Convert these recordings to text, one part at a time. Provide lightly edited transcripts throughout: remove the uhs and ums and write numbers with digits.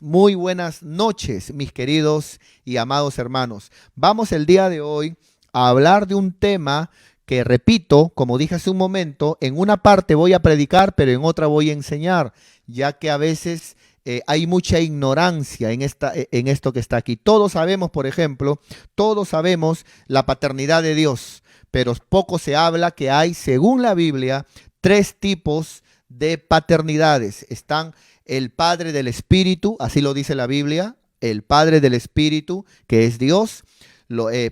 muy buenas noches, mis queridos y amados hermanos. Vamos el día de hoy a hablar de un tema que, repito, como dije hace un momento, en una parte voy a predicar, pero en otra voy a enseñar, ya que a veces hay mucha ignorancia en esto que está aquí. Todos sabemos, por ejemplo, todos sabemos la paternidad de Dios, pero poco se habla que hay, según la Biblia, tres tipos de paternidades. Están el Padre del Espíritu, así lo dice la Biblia, el Padre del Espíritu, que es Dios,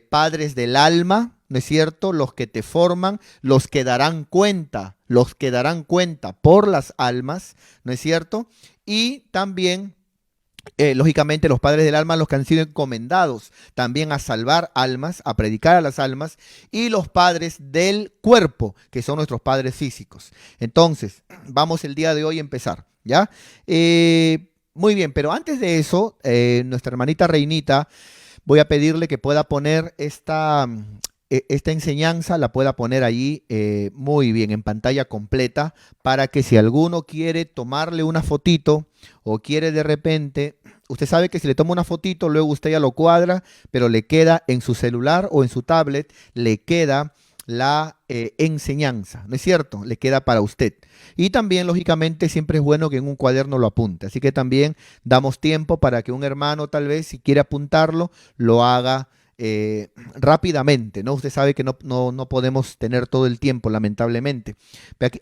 padres del alma, ¿no es cierto? Los que te forman, los que darán cuenta por las almas, ¿no es cierto? Y también, lógicamente, los padres del alma, los que han sido encomendados también a salvar almas, a predicar a las almas, y los padres del cuerpo, que son nuestros padres físicos. Entonces, vamos el día de hoy a empezar, ¿ya? Muy bien, pero antes de eso, nuestra hermanita Reinita, voy a pedirle que pueda poner esta enseñanza, la pueda poner allí muy bien en pantalla completa, para que si alguno quiere tomarle una fotito o quiere de repente, usted sabe que si le toma una fotito, luego usted ya lo cuadra, pero le queda en su celular o en su tablet, le queda la enseñanza, ¿no es cierto? Le queda para usted. Y también, lógicamente, siempre es bueno que en un cuaderno lo apunte. Así que también damos tiempo para que un hermano, tal vez, si quiere apuntarlo, lo haga rápidamente, ¿no? Usted sabe que no podemos tener todo el tiempo, lamentablemente.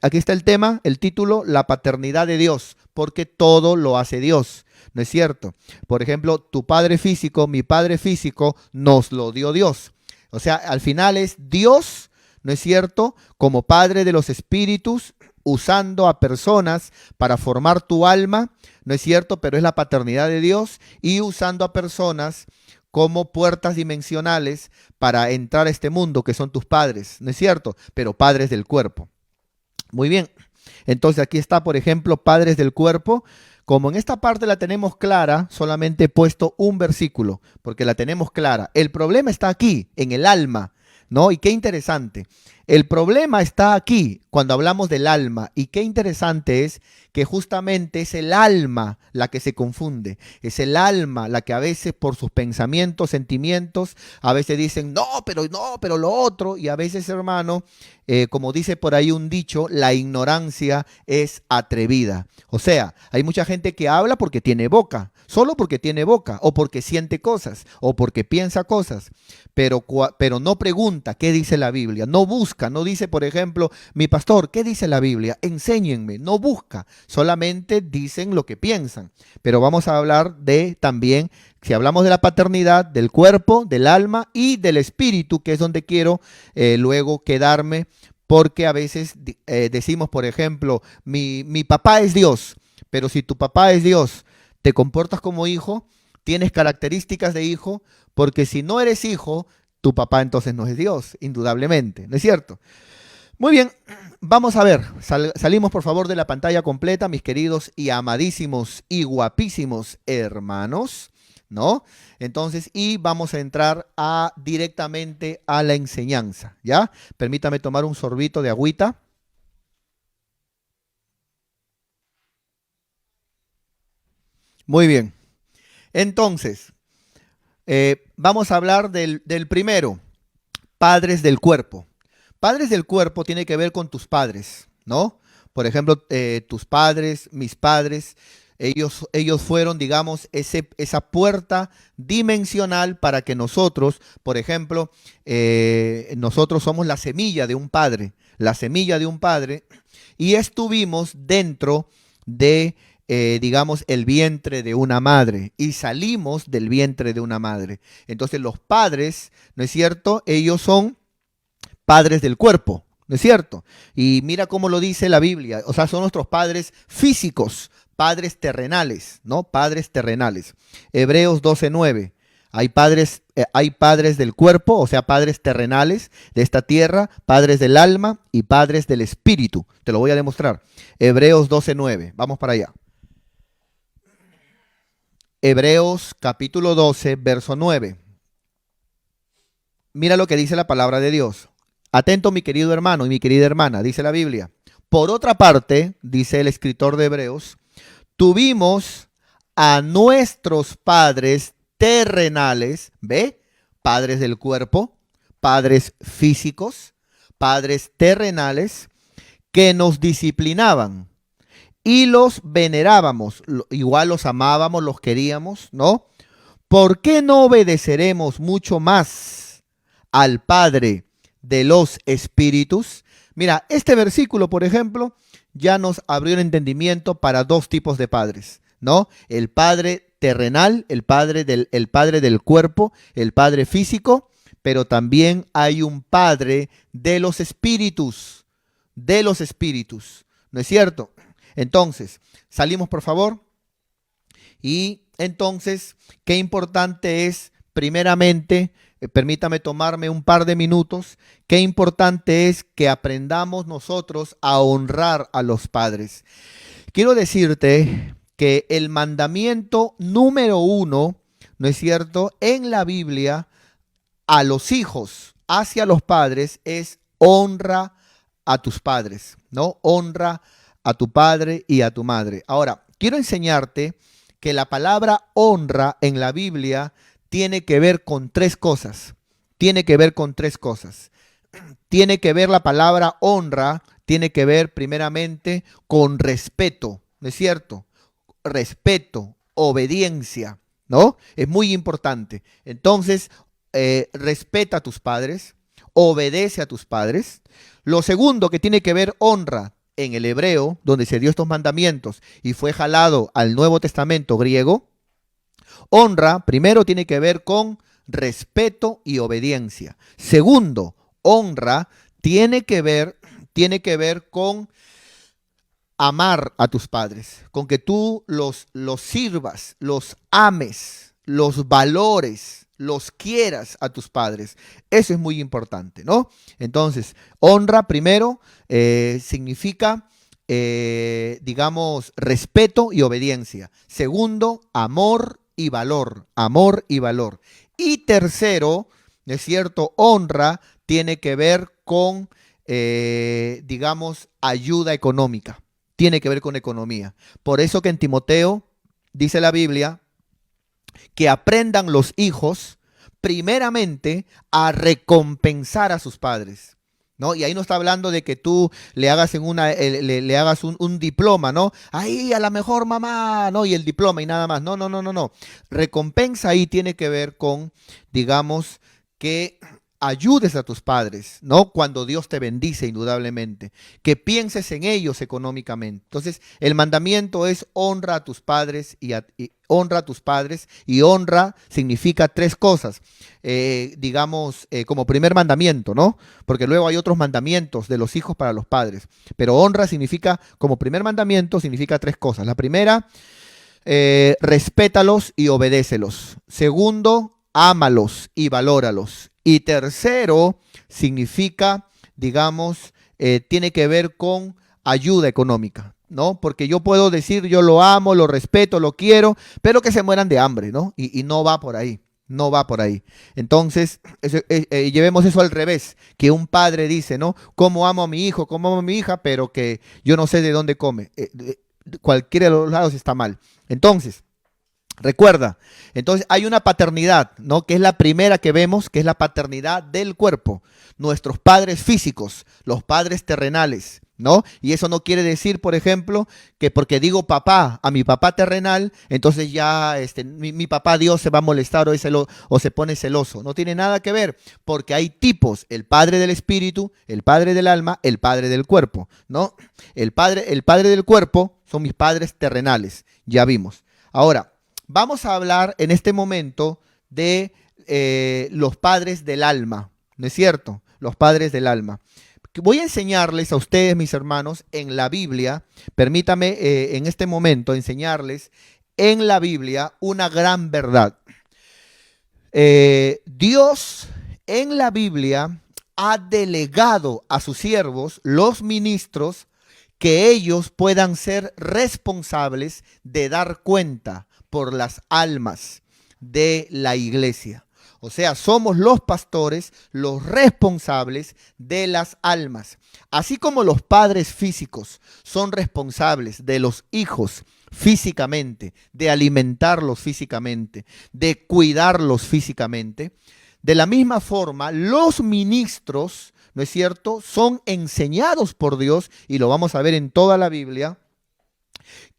Aquí está el tema, el título: la paternidad de Dios, porque todo lo hace Dios, ¿no es cierto? Por ejemplo, tu padre físico, mi padre físico, nos lo dio Dios. O sea, al final es Dios, ¿no es cierto?, como Padre de los espíritus, usando a personas para formar tu alma, ¿no es cierto?, pero es la paternidad de Dios, y usando a personas como puertas dimensionales para entrar a este mundo, que son tus padres, ¿no es cierto?, pero padres del cuerpo. Muy bien, entonces aquí está, por ejemplo, padres del cuerpo. Como en esta parte la tenemos clara, solamente he puesto un versículo, porque la tenemos clara. El problema está aquí, en el alma, ¿no? Y qué interesante. El problema está aquí, cuando hablamos del alma, y qué interesante es que justamente es el alma la que se confunde. Es el alma la que a veces, por sus pensamientos, sentimientos, a veces dicen, no, pero lo otro. Y a veces, hermano, como dice por ahí un dicho, la ignorancia es atrevida. O sea, hay mucha gente que habla porque tiene boca, solo porque tiene boca, o porque siente cosas, o porque piensa cosas, pero no pregunta qué dice la Biblia, no busca, no dice, por ejemplo, mi pastor, ¿qué dice la Biblia? Enséñenme, no busca, solamente dicen lo que piensan. Pero vamos a hablar de también, si hablamos de la paternidad, del cuerpo, del alma y del espíritu, que es donde quiero luego quedarme, porque a veces decimos, por ejemplo, mi papá es Dios, pero si tu papá es Dios, te comportas como hijo, tienes características de hijo, porque si no eres hijo, tu papá entonces no es Dios, indudablemente, ¿no es cierto? Muy bien, vamos a ver, salimos por favor de la pantalla completa, mis queridos y amadísimos y guapísimos hermanos, ¿no? Entonces, y vamos a entrar directamente a la enseñanza, ¿ya? Permítame tomar un sorbito de agüita. Muy bien, entonces, vamos a hablar del primero, padres del cuerpo. Padres del cuerpo tiene que ver con tus padres, ¿no? Por ejemplo, tus padres, mis padres, ellos fueron, digamos, esa puerta dimensional para que nosotros, por ejemplo, nosotros somos la semilla de un padre, y estuvimos dentro de, digamos, el vientre de una madre, y salimos del vientre de una madre. Entonces los padres, ¿no es cierto?, ellos son padres del cuerpo, ¿no es cierto? Y mira cómo lo dice la Biblia, o sea, son nuestros padres físicos, padres terrenales, ¿no? Padres terrenales. Hebreos 12:9. Hay padres del cuerpo, o sea, padres terrenales de esta tierra, padres del alma y padres del espíritu. Te lo voy a demostrar. Hebreos 12:9. Vamos para allá. Hebreos capítulo 12, verso 9. Mira lo que dice la palabra de Dios. Atento, mi querido hermano y mi querida hermana, dice la Biblia. Por otra parte, dice el escritor de Hebreos, tuvimos a nuestros padres terrenales, ¿ve? Padres del cuerpo, padres físicos, padres terrenales, que nos disciplinaban y los venerábamos, igual los amábamos, los queríamos, ¿no? ¿Por qué no obedeceremos mucho más al Padre de los Espíritus? Mira, este versículo, por ejemplo, ya nos abrió el entendimiento para dos tipos de padres, ¿no? El Padre terrenal, el padre del cuerpo, el Padre físico, pero también hay un Padre de los Espíritus, ¿no es cierto? Entonces, salimos por favor. Y entonces, qué importante es, primeramente, permítame tomarme un par de minutos, qué importante es que aprendamos nosotros a honrar a los padres. Quiero decirte que el mandamiento número 1, ¿no es cierto?, en la Biblia, a los hijos, hacia los padres, es honra a tus padres, ¿no? Honra a tu padre y a tu madre. Ahora, quiero enseñarte que la palabra honra en la Biblia tiene que ver con tres cosas. Tiene que ver con tres cosas. Tiene que ver la palabra honra, tiene que ver primeramente con respeto, ¿no es cierto? Respeto, obediencia, ¿no? Es muy importante. Entonces, respeta a tus padres, obedece a tus padres. Lo segundo que tiene que ver honra en el hebreo, donde se dio estos mandamientos y fue jalado al Nuevo Testamento griego, honra primero tiene que ver con respeto y obediencia. Segundo, honra tiene que ver con amar a tus padres, con que tú los sirvas, los ames, los valores, los quieras a tus padres. Eso es muy importante, ¿no? Entonces, honra primero significa, digamos, respeto y obediencia. Segundo, amor y valor, amor y valor. Y tercero, ¿no es cierto? Honra tiene que ver con, digamos, ayuda económica. Tiene que ver con economía. Por eso que en Timoteo dice la Biblia que aprendan los hijos primeramente a recompensar a sus padres, ¿no? Y ahí no está hablando de que tú le hagas le hagas un diploma, ¿no? Ahí a la mejor mamá, ¿no? Y el diploma y nada más. No, no, no, no, no. Recompensa ahí tiene que ver con, digamos, que ayudes a tus padres, ¿no? Cuando Dios te bendice, indudablemente, que pienses en ellos económicamente. Entonces, el mandamiento es honra a tus padres y honra a tus padres, y honra significa tres cosas, digamos, como primer mandamiento, ¿no? Porque luego hay otros mandamientos de los hijos para los padres, pero honra significa, como primer mandamiento, significa tres cosas. La primera, respétalos y obedécelos. Segundo, ámalos y valóralos. Y tercero, significa, digamos, tiene que ver con ayuda económica, ¿no? Porque yo puedo decir, yo lo amo, lo respeto, lo quiero, pero que se mueran de hambre, ¿no? Y no va por ahí, no va por ahí. Entonces, llevemos eso al revés, que un padre dice, ¿no? ¿Cómo amo a mi hijo, cómo amo a mi hija, pero que yo no sé de dónde come? Cualquiera de los lados está mal. Entonces, recuerda, entonces hay una paternidad, ¿no? Que es la primera que vemos, que es la paternidad del cuerpo. Nuestros padres físicos, los padres terrenales, ¿no? Y eso no quiere decir, por ejemplo, que porque digo papá a mi papá terrenal, entonces ya mi papá Dios se va a molestar o se pone celoso. No tiene nada que ver, porque hay tipos, el padre del espíritu, el padre del alma, el padre del cuerpo, ¿no? El padre del cuerpo son mis padres terrenales, ya vimos. Ahora, vamos a hablar en este momento de los padres del alma, ¿no es cierto? Los padres del alma. Voy a enseñarles a ustedes, mis hermanos, en la Biblia, permítame en este momento enseñarles en la Biblia una gran verdad. Dios en la Biblia ha delegado a sus siervos, los ministros, que ellos puedan ser responsables de dar cuenta por las almas de la iglesia. O sea, somos los pastores los responsables de las almas. Así como los padres físicos son responsables de los hijos físicamente, de alimentarlos físicamente, de cuidarlos físicamente, de la misma forma, los ministros, ¿no es cierto?, son enseñados por Dios, y lo vamos a ver en toda la Biblia,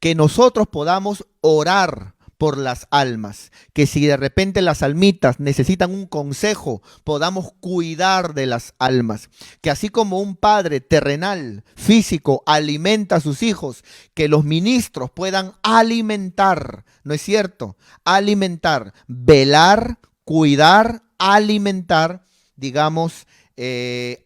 que nosotros podamos orar por las almas, que si de repente las almitas necesitan un consejo, podamos cuidar de las almas, que así como un padre terrenal, físico, alimenta a sus hijos, que los ministros puedan alimentar, ¿no es cierto? Alimentar, velar, cuidar, alimentar, digamos,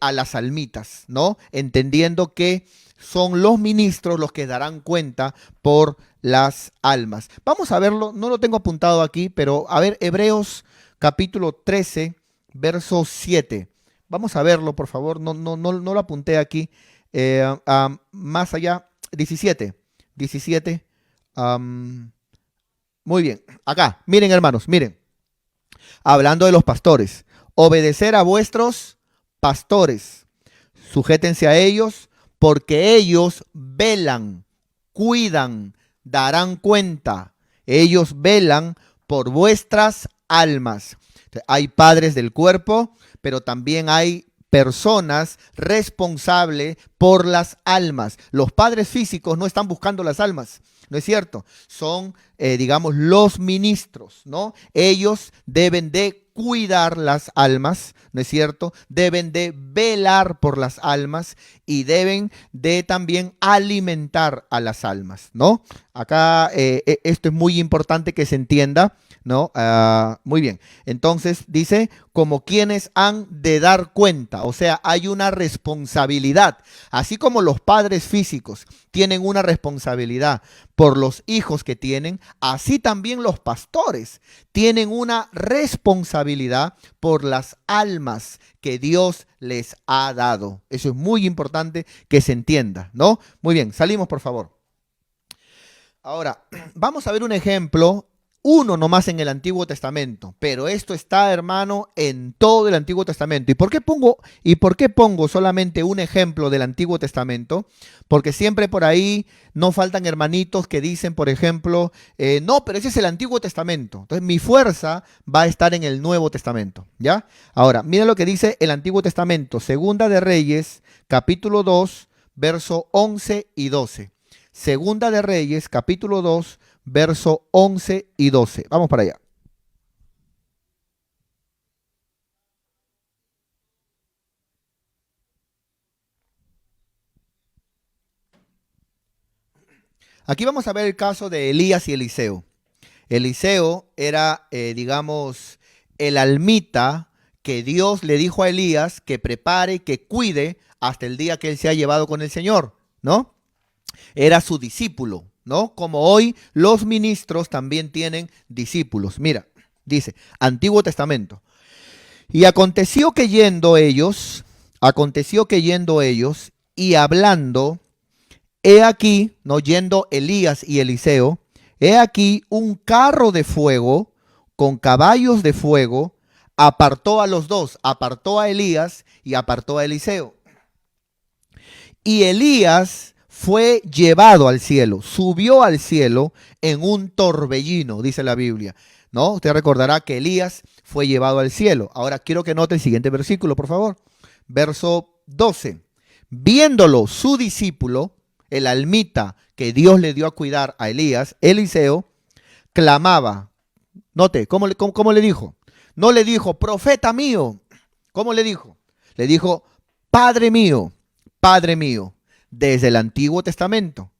a las almitas, ¿no? Entendiendo que son los ministros los que darán cuenta por las almas. Vamos a verlo, no lo tengo apuntado aquí, pero a ver, Hebreos capítulo 13, verso 7. Vamos a verlo, por favor, no lo apunté aquí. Más allá, 17. Muy bien, acá, miren hermanos, miren. Hablando de los pastores, obedecer a vuestros pastores, sujétense a ellos, porque ellos velan, cuidan, darán cuenta. Ellos velan por vuestras almas. Hay padres del cuerpo, pero también hay personas responsables por las almas. Los padres físicos no están buscando las almas, ¿no es cierto? Son, digamos, los ministros, ¿no? Ellos deben de cuidar las almas, ¿no es cierto? Deben de velar por las almas y deben de también alimentar a las almas, ¿no? Acá esto es muy importante que se entienda, ¿no? Muy bien. Entonces dice, como quienes han de dar cuenta, o sea, hay una responsabilidad. Así como los padres físicos tienen una responsabilidad por los hijos que tienen, así también los pastores tienen una responsabilidad por las almas que Dios les ha dado. Eso es muy importante que se entienda, ¿no? Muy bien, salimos por favor. Ahora, vamos a ver un ejemplo, uno nomás en el Antiguo Testamento, pero esto está, hermano, en todo el Antiguo Testamento. ¿Y por qué pongo solamente un ejemplo del Antiguo Testamento? Porque siempre por ahí no faltan hermanitos que dicen, por ejemplo, no, pero ese es el Antiguo Testamento. Entonces mi fuerza va a estar en el Nuevo Testamento, ¿ya? Ahora, mira lo que dice el Antiguo Testamento, Segunda de Reyes, capítulo 2, verso 11 y 12. Segunda de Reyes, capítulo 2, verso 11 y 12. Vamos para allá. Aquí vamos a ver el caso de Elías y Eliseo. Eliseo era, digamos, el almita que Dios le dijo a Elías que prepare, que cuide hasta el día que él se ha llevado con el Señor, ¿no? Era su discípulo, ¿no? Como hoy los ministros también tienen discípulos. Mira, dice, Antiguo Testamento. Y aconteció que yendo ellos y hablando, he aquí, no yendo Elías y Eliseo, he aquí un carro de fuego con caballos de fuego, apartó a los dos, apartó a Elías y apartó a Eliseo. Y Elías fue llevado al cielo, subió al cielo en un torbellino, dice la Biblia, ¿no? Usted recordará que Elías fue llevado al cielo. Ahora quiero que note el siguiente versículo, por favor. Verso 12. Viéndolo su discípulo, el almita que Dios le dio a cuidar a Elías, Eliseo, clamaba. Note, ¿cómo le dijo? No le dijo, profeta mío. ¿Cómo le dijo? Le dijo, Padre mío, Padre mío, desde el Antiguo Testamento.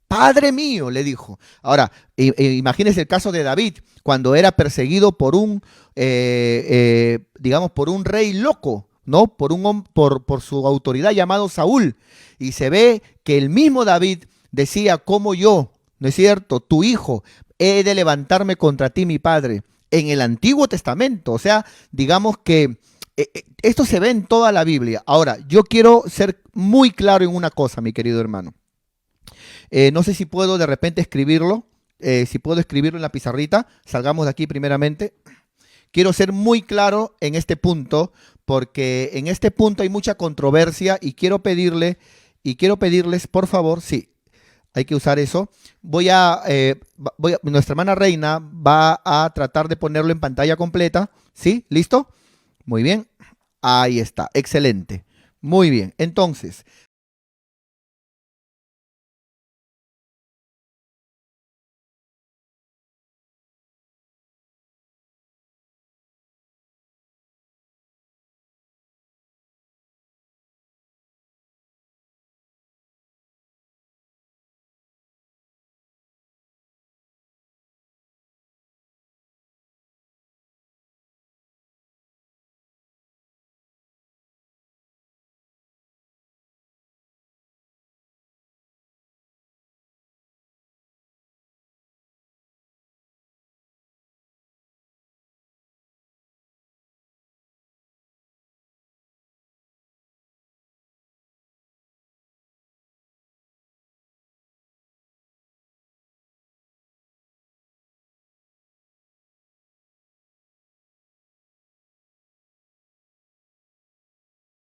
Padre mío, le dijo. Ahora, imagínese el caso de David, cuando era perseguido por digamos, por un rey loco, ¿no? Por su autoridad llamado Saúl. Y se ve que el mismo David decía, como yo, ¿no es cierto? Tu hijo, he de levantarme contra ti, mi padre. En el Antiguo Testamento. O sea, digamos que esto se ve en toda la Biblia. Ahora, yo quiero ser muy claro en una cosa, mi querido hermano. No sé si puedo de repente escribirlo. Si puedo escribirlo en la pizarrita. Salgamos de aquí primeramente. Quiero ser muy claro en este punto, porque en este punto hay mucha controversia y quiero pedirles, por favor, sí, hay que usar eso. Nuestra hermana Reina va a tratar de ponerlo en pantalla completa. ¿Sí? ¿Listo? Muy bien. Ahí está. Excelente. Muy bien. Entonces,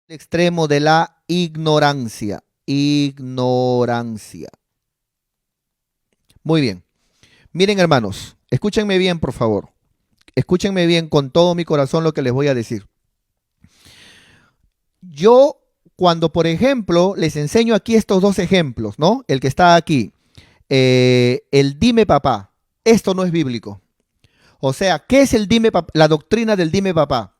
el extremo de la ignorancia. Ignorancia. Muy bien. Miren, hermanos, escúchenme bien, por favor. Escúchenme bien con todo mi corazón lo que les voy a decir. Yo, cuando, por ejemplo, les enseño aquí estos dos ejemplos, ¿no? El que está aquí, el dime papá, esto no es bíblico. O sea, ¿qué es el dime papá? La doctrina del dime papá.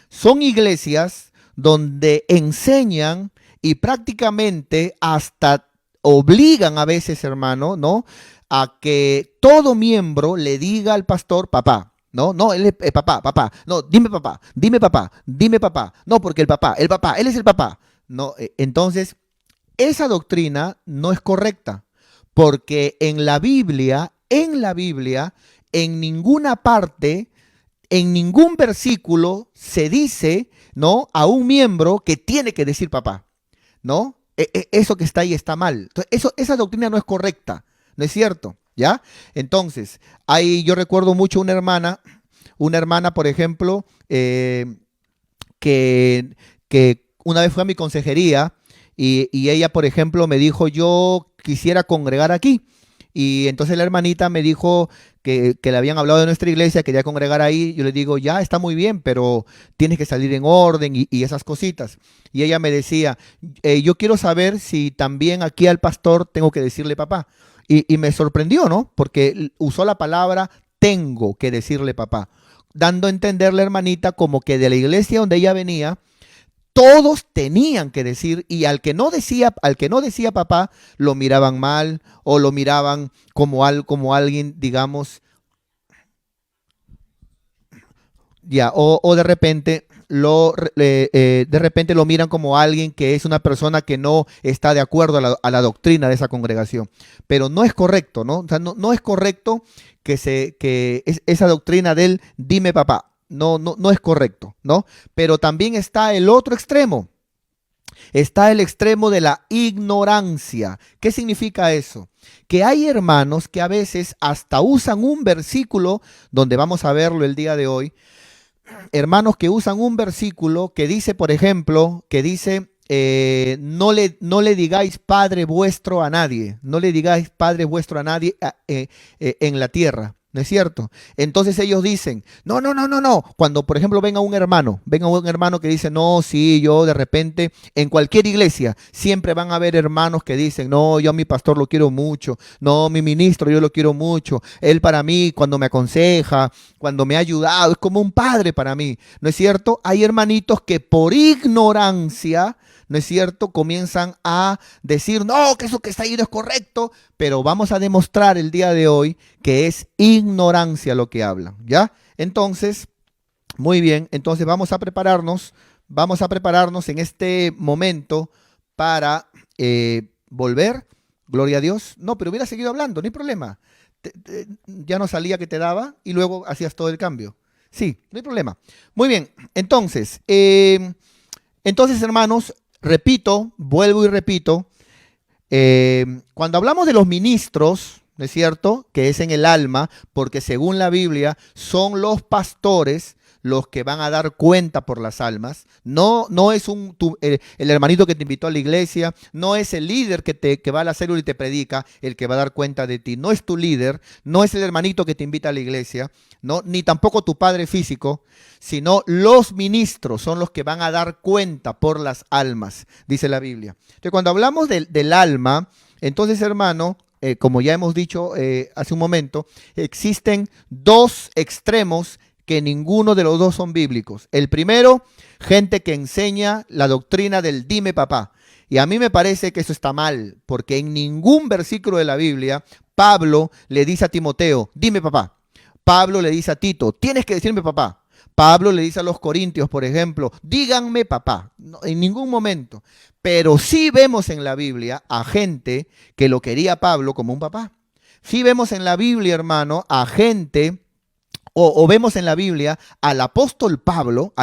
Son iglesias donde enseñan y prácticamente hasta obligan a veces, hermano, ¿no? A que todo miembro le diga al pastor papá. No, no, él es papá, papá. No, dime papá, dime papá, dime papá. No, porque el papá, él es el papá. No, entonces, esa doctrina no es correcta, porque en ninguna parte, en ningún versículo se dice, ¿no? A un miembro que tiene que decir papá, ¿no? Eso que está ahí está mal. Entonces, esa doctrina no es correcta, ¿no es cierto? ¿Ya? Entonces, ahí yo recuerdo mucho una hermana, por ejemplo, que una vez fue a mi consejería y ella, por ejemplo, me dijo, yo quisiera congregar aquí. Y entonces la hermanita me dijo que le habían hablado de nuestra iglesia, quería congregar ahí. Yo le digo, ya está muy bien, pero tienes que salir en orden y esas cositas. Y ella me decía, yo quiero saber si también aquí al pastor tengo que decirle papá. Y me sorprendió, ¿no? Porque usó la palabra tengo que decirle papá, dando a entender la hermanita como que de la iglesia donde ella venía, todos tenían que decir, y al que no decía papá, lo miraban mal o lo miraban como alguien, digamos, ya, o de repente lo miran como alguien que es una persona que no está de acuerdo a la doctrina de esa congregación. Pero no es correcto, ¿no? O sea, no es correcto esa doctrina del dime papá. No es correcto, ¿no? Pero también está el otro extremo. Está el extremo de la ignorancia. ¿Qué significa eso? Que hay hermanos que a veces hasta usan un versículo, donde vamos a verlo el día de hoy, hermanos que usan un versículo que dice, por ejemplo, que dice, no le digáis Padre vuestro a nadie, no le digáis Padre vuestro a nadie en la tierra. ¿No es cierto? Entonces ellos dicen, no. Cuando, por ejemplo, venga un hermano que dice, no, sí, yo de repente, en cualquier iglesia, siempre van a haber hermanos que dicen, no, yo a mi pastor lo quiero mucho, no, mi ministro yo lo quiero mucho, él para mí, cuando me aconseja, cuando me ha ayudado, es como un padre para mí. ¿No es cierto? Hay hermanitos que por ignorancia, ¿no es cierto? Comienzan a decir, no, que eso que está ahí no es correcto, pero vamos a demostrar el día de hoy que es ignorancia lo que hablan, ¿ya? Entonces, muy bien, entonces vamos a prepararnos en este momento para volver, gloria a Dios. No, pero hubiera seguido hablando, no hay problema. Ya no salía que te daba y luego hacías todo el cambio. Sí, no hay problema. Muy bien, entonces, hermanos, repito, vuelvo y repito, cuando hablamos de los ministros, ¿no es cierto? Que es en el alma, porque según la Biblia son los pastores, los que van a dar cuenta por las almas. No, no es el hermanito que te invitó a la iglesia, no es el líder que va a la célula y te predica el que va a dar cuenta de ti. No es tu líder, no es el hermanito que te invita a la iglesia, no, ni tampoco tu padre físico, sino los ministros son los que van a dar cuenta por las almas, dice la Biblia. Entonces, cuando hablamos del alma, entonces, hermano, como ya hemos dicho hace un momento, existen dos extremos que ninguno de los dos son bíblicos. El primero, gente que enseña la doctrina del dime papá. Y a mí me parece que eso está mal, porque en ningún versículo de la Biblia Pablo le dice a Timoteo, dime papá. Pablo le dice a Tito, tienes que decirme papá. Pablo le dice a los corintios, por ejemplo, díganme papá. No, en ningún momento. Pero sí vemos en la Biblia a gente que lo quería a Pablo como un papá. Sí vemos en la Biblia, hermano, a gente, o vemos en la Biblia al apóstol Pablo,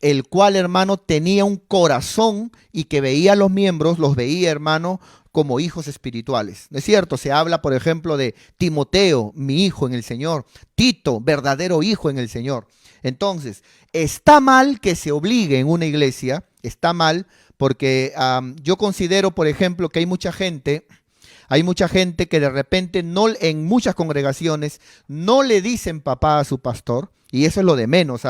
el cual, hermano, tenía un corazón y que veía a los miembros, los veía, hermano, como hijos espirituales. ¿No es cierto? Se habla, por ejemplo, de Timoteo, mi hijo en el Señor, Tito, verdadero hijo en el Señor. Entonces, está mal que se obligue en una iglesia, está mal, porque yo considero, por ejemplo, que hay mucha gente que de repente no, en muchas congregaciones no le dicen papá a su pastor, y eso es lo de menos,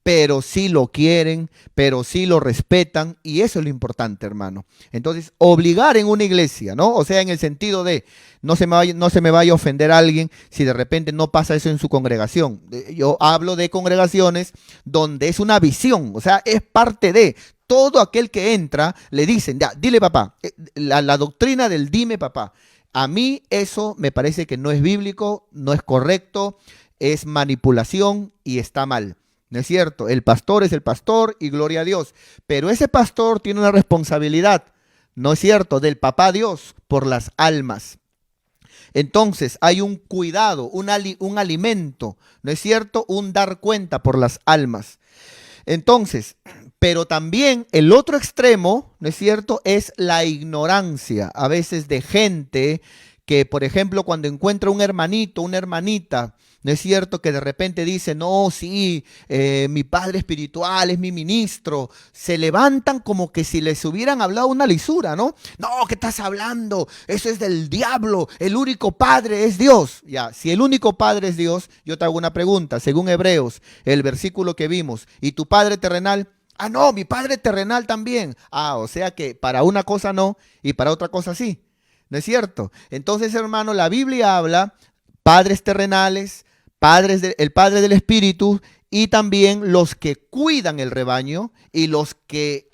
pero sí lo quieren, pero sí lo respetan, y eso es lo importante, hermano. Entonces, obligar en una iglesia, ¿no? O sea, en el sentido de no se me vaya a ofender a alguien si de repente no pasa eso en su congregación. Yo hablo de congregaciones donde es una visión, o sea, es parte de todo aquel que entra, le dicen, ya, dile papá, la doctrina del dime papá. A mí eso me parece que no es bíblico, no es correcto, es manipulación y está mal. ¿No es cierto? El pastor es el pastor y gloria a Dios. Pero ese pastor tiene una responsabilidad, ¿no es cierto?, del papá Dios por las almas. Entonces hay un cuidado, un alimento, ¿no es cierto?, un dar cuenta por las almas. Entonces, pero también el otro extremo, ¿no es cierto?, es la ignorancia a veces de gente que, por ejemplo, cuando encuentra un hermanito, una hermanita, ¿no es cierto?, que de repente dice, no, sí, mi padre espiritual es mi ministro, se levantan como que si les hubieran hablado una lisura, ¿no? No, ¿qué estás hablando? Eso es del diablo, el único padre es Dios. Ya, si el único padre es Dios, yo te hago una pregunta, según Hebreos, el versículo que vimos, ¿y tu padre terrenal? Ah, no, mi padre terrenal también. Ah, o sea que para una cosa no y para otra cosa sí. ¿No es cierto? Entonces, hermano, la Biblia habla padres terrenales, el Padre del Espíritu y también los que cuidan el rebaño y los que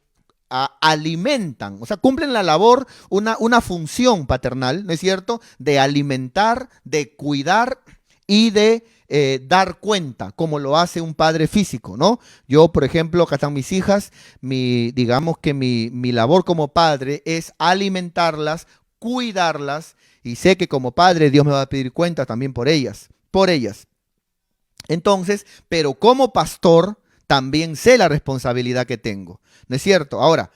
alimentan, o sea, cumplen la labor, una función paternal, ¿no es cierto?, de alimentar, de cuidar y de dar cuenta, como lo hace un padre físico, ¿no? Yo, por ejemplo, acá están mis hijas, digamos que mi labor como padre es alimentarlas, cuidarlas, y sé que como padre Dios me va a pedir cuenta también por ellas, por ellas. Entonces, pero como pastor también sé la responsabilidad que tengo, ¿no es cierto? Ahora,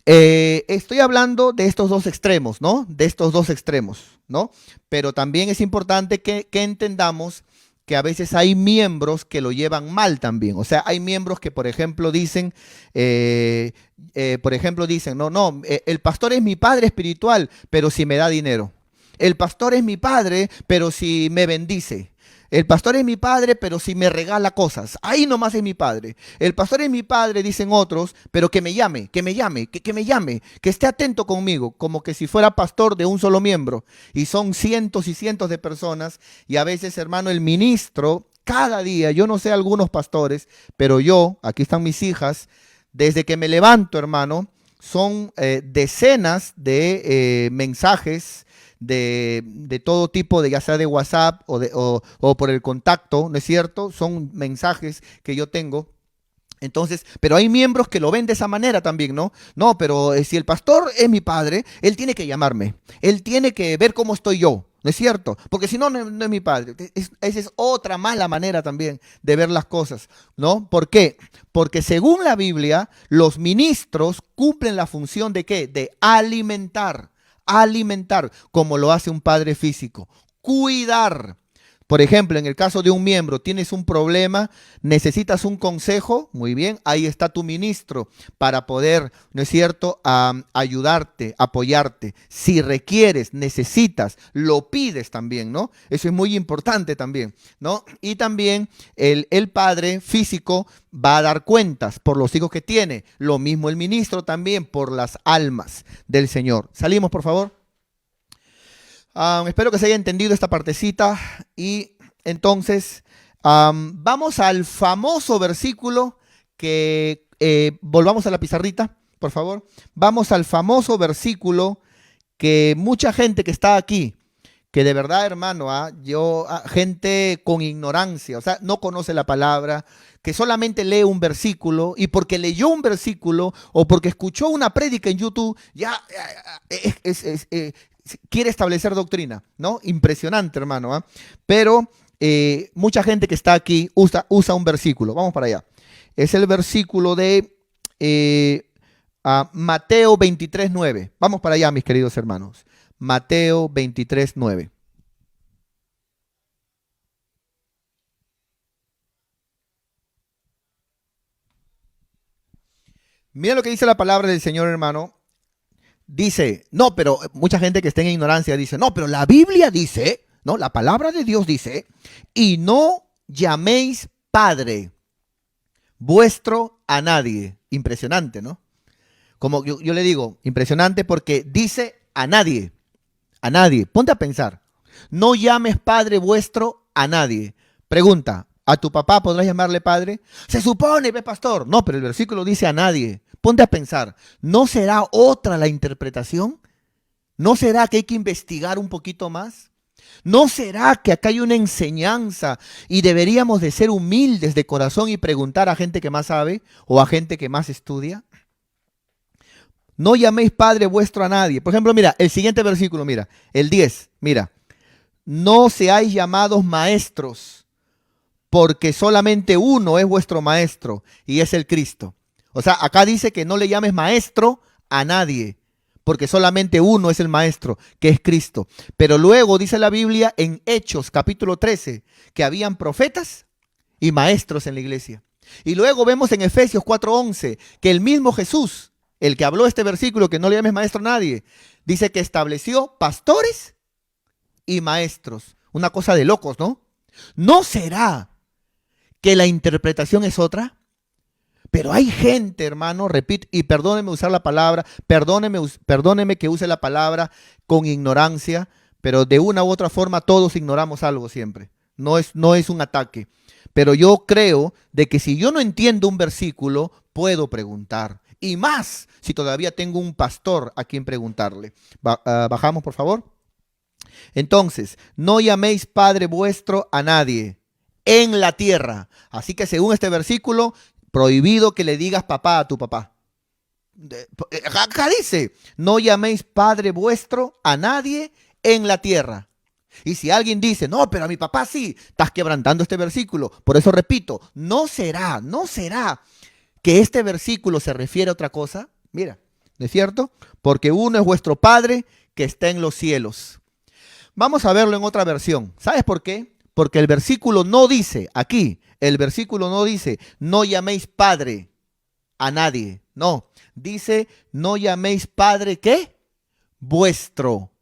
estoy hablando de estos dos extremos, ¿no? De estos dos extremos, ¿no? Pero también es importante que entendamos que a veces hay miembros que lo llevan mal también. O sea, hay miembros que, por ejemplo, dicen, no, el pastor es mi padre espiritual, pero si me da dinero. El pastor es mi padre, pero si me bendice. El pastor es mi padre, pero si me regala cosas. Ahí nomás es mi padre. El pastor es mi padre, dicen otros, pero que me llame, que esté atento conmigo, como que si fuera pastor de un solo miembro. Y son cientos y cientos de personas. Y a veces, hermano, el ministro, cada día, yo no sé algunos pastores, pero yo, aquí están mis hijas, desde que me levanto, hermano, son decenas de mensajes de todo tipo, ya sea de WhatsApp o por el contacto, ¿no es cierto? Son mensajes que yo tengo. Entonces, pero hay miembros que lo ven de esa manera también, ¿no? No, pero si el pastor es mi padre, él tiene que llamarme, él tiene que ver cómo estoy yo, ¿no es cierto? Porque si no, no es mi padre. Esa es otra mala manera también de ver las cosas, ¿no? ¿Por qué? Porque según la Biblia, los ministros cumplen la función de ¿qué? De alimentar, como lo hace un padre físico, cuidar. Por ejemplo, en el caso de un miembro, tienes un problema, necesitas un consejo, muy bien, ahí está tu ministro para poder, ¿no es cierto?, ayudarte, apoyarte. Si requieres, necesitas, lo pides también, ¿no? Eso es muy importante también, ¿no? Y también el padre físico va a dar cuentas por los hijos que tiene. Lo mismo el ministro también por las almas del Señor. Salimos, por favor. Espero que se haya entendido esta partecita y entonces vamos al famoso versículo que volvamos a la pizarrita, por favor. Vamos al famoso versículo que mucha gente que está aquí, que de verdad, hermano, gente con ignorancia, o sea, no conoce la palabra, que solamente lee un versículo y porque leyó un versículo o porque escuchó una prédica en YouTube, quiere establecer doctrina, ¿no? Impresionante, hermano, ¿ah? Pero mucha gente que está aquí usa un versículo. Vamos para allá. Es el versículo de Mateo 23:9. Vamos para allá, mis queridos hermanos. Mateo 23:9. Mira lo que dice la palabra del Señor, hermano. Dice, no, pero mucha gente que está en ignorancia dice, no, pero la Biblia dice, no, la palabra de Dios dice, y no llaméis Padre vuestro a nadie. Impresionante, ¿no? Como yo le digo, impresionante porque dice a nadie, a nadie. Ponte a pensar, no llames Padre vuestro a nadie. Pregunta, ¿a tu papá podrás llamarle padre? Se supone, ve pastor. No, pero el versículo dice a nadie. Ponte a pensar, ¿no será otra la interpretación? ¿No será que hay que investigar un poquito más? ¿No será que acá hay una enseñanza y deberíamos de ser humildes de corazón y preguntar a gente que más sabe o a gente que más estudia? No llaméis Padre vuestro a nadie. Por ejemplo, mira, el siguiente versículo, mira, el 10, mira. No seáis llamados maestros, porque solamente uno es vuestro maestro y es el Cristo. O sea, acá dice que no le llames maestro a nadie, porque solamente uno es el maestro, que es Cristo. Pero luego dice la Biblia en Hechos capítulo 13 que habían profetas y maestros en la iglesia. Y luego vemos en Efesios 4:11 que el mismo Jesús, el que habló este versículo, que no le llames maestro a nadie, dice que estableció pastores y maestros. Una cosa de locos, ¿no? ¿No será que la interpretación es otra? Pero hay gente, hermano, repito, y perdóneme usar la palabra, perdóneme que use la palabra con ignorancia, pero de una u otra forma todos ignoramos algo siempre. No es un ataque. Pero yo creo de que si yo no entiendo un versículo, puedo preguntar. Y más si todavía tengo un pastor a quien preguntarle. Bajamos, por favor. Entonces, no llaméis Padre vuestro a nadie en la tierra. Así que según este versículo, prohibido que le digas papá a tu papá. Acá dice, no llaméis Padre vuestro a nadie en la tierra. Y si alguien dice, no, pero a mi papá sí, estás quebrantando este versículo. Por eso repito, no será que este versículo se refiere a otra cosa. Mira, ¿no es cierto? Porque uno es vuestro Padre que está en los cielos. Vamos a verlo en otra versión. ¿Sabes por qué? Porque el versículo no dice, aquí, el versículo no dice, no llaméis Padre a nadie. No, dice, no llaméis Padre, ¿qué? Vuestro.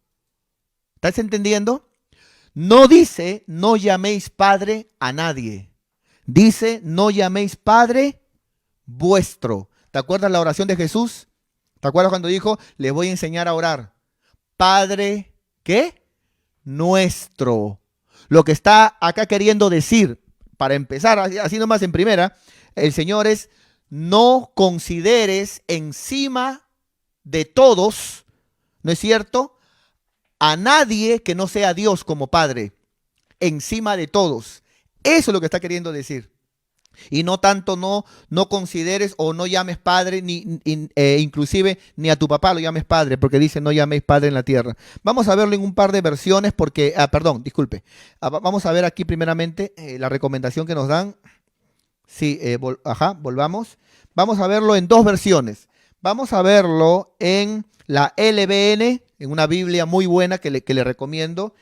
¿Estás entendiendo? No dice, no llaméis Padre a nadie. Dice, no llaméis Padre vuestro. ¿Te acuerdas la oración de Jesús? ¿Te acuerdas cuando dijo, les voy a enseñar a orar? Padre, ¿qué? Nuestro. Lo que está acá queriendo decir, para empezar, así nomás en primera, el Señor es, no consideres encima de todos, ¿no es cierto?, a nadie que no sea Dios como Padre, encima de todos. Eso es lo que está queriendo decir. Y no tanto no consideres o no llames padre, inclusive ni a tu papá lo llames padre, porque dice no llaméis padre en la tierra. Vamos a verlo en un par de versiones porque, disculpe. Vamos a ver aquí primeramente la recomendación que nos dan. Sí, volvamos. Vamos a verlo en dos versiones. Vamos a verlo en la LBN, en una Biblia muy buena que le recomiendo.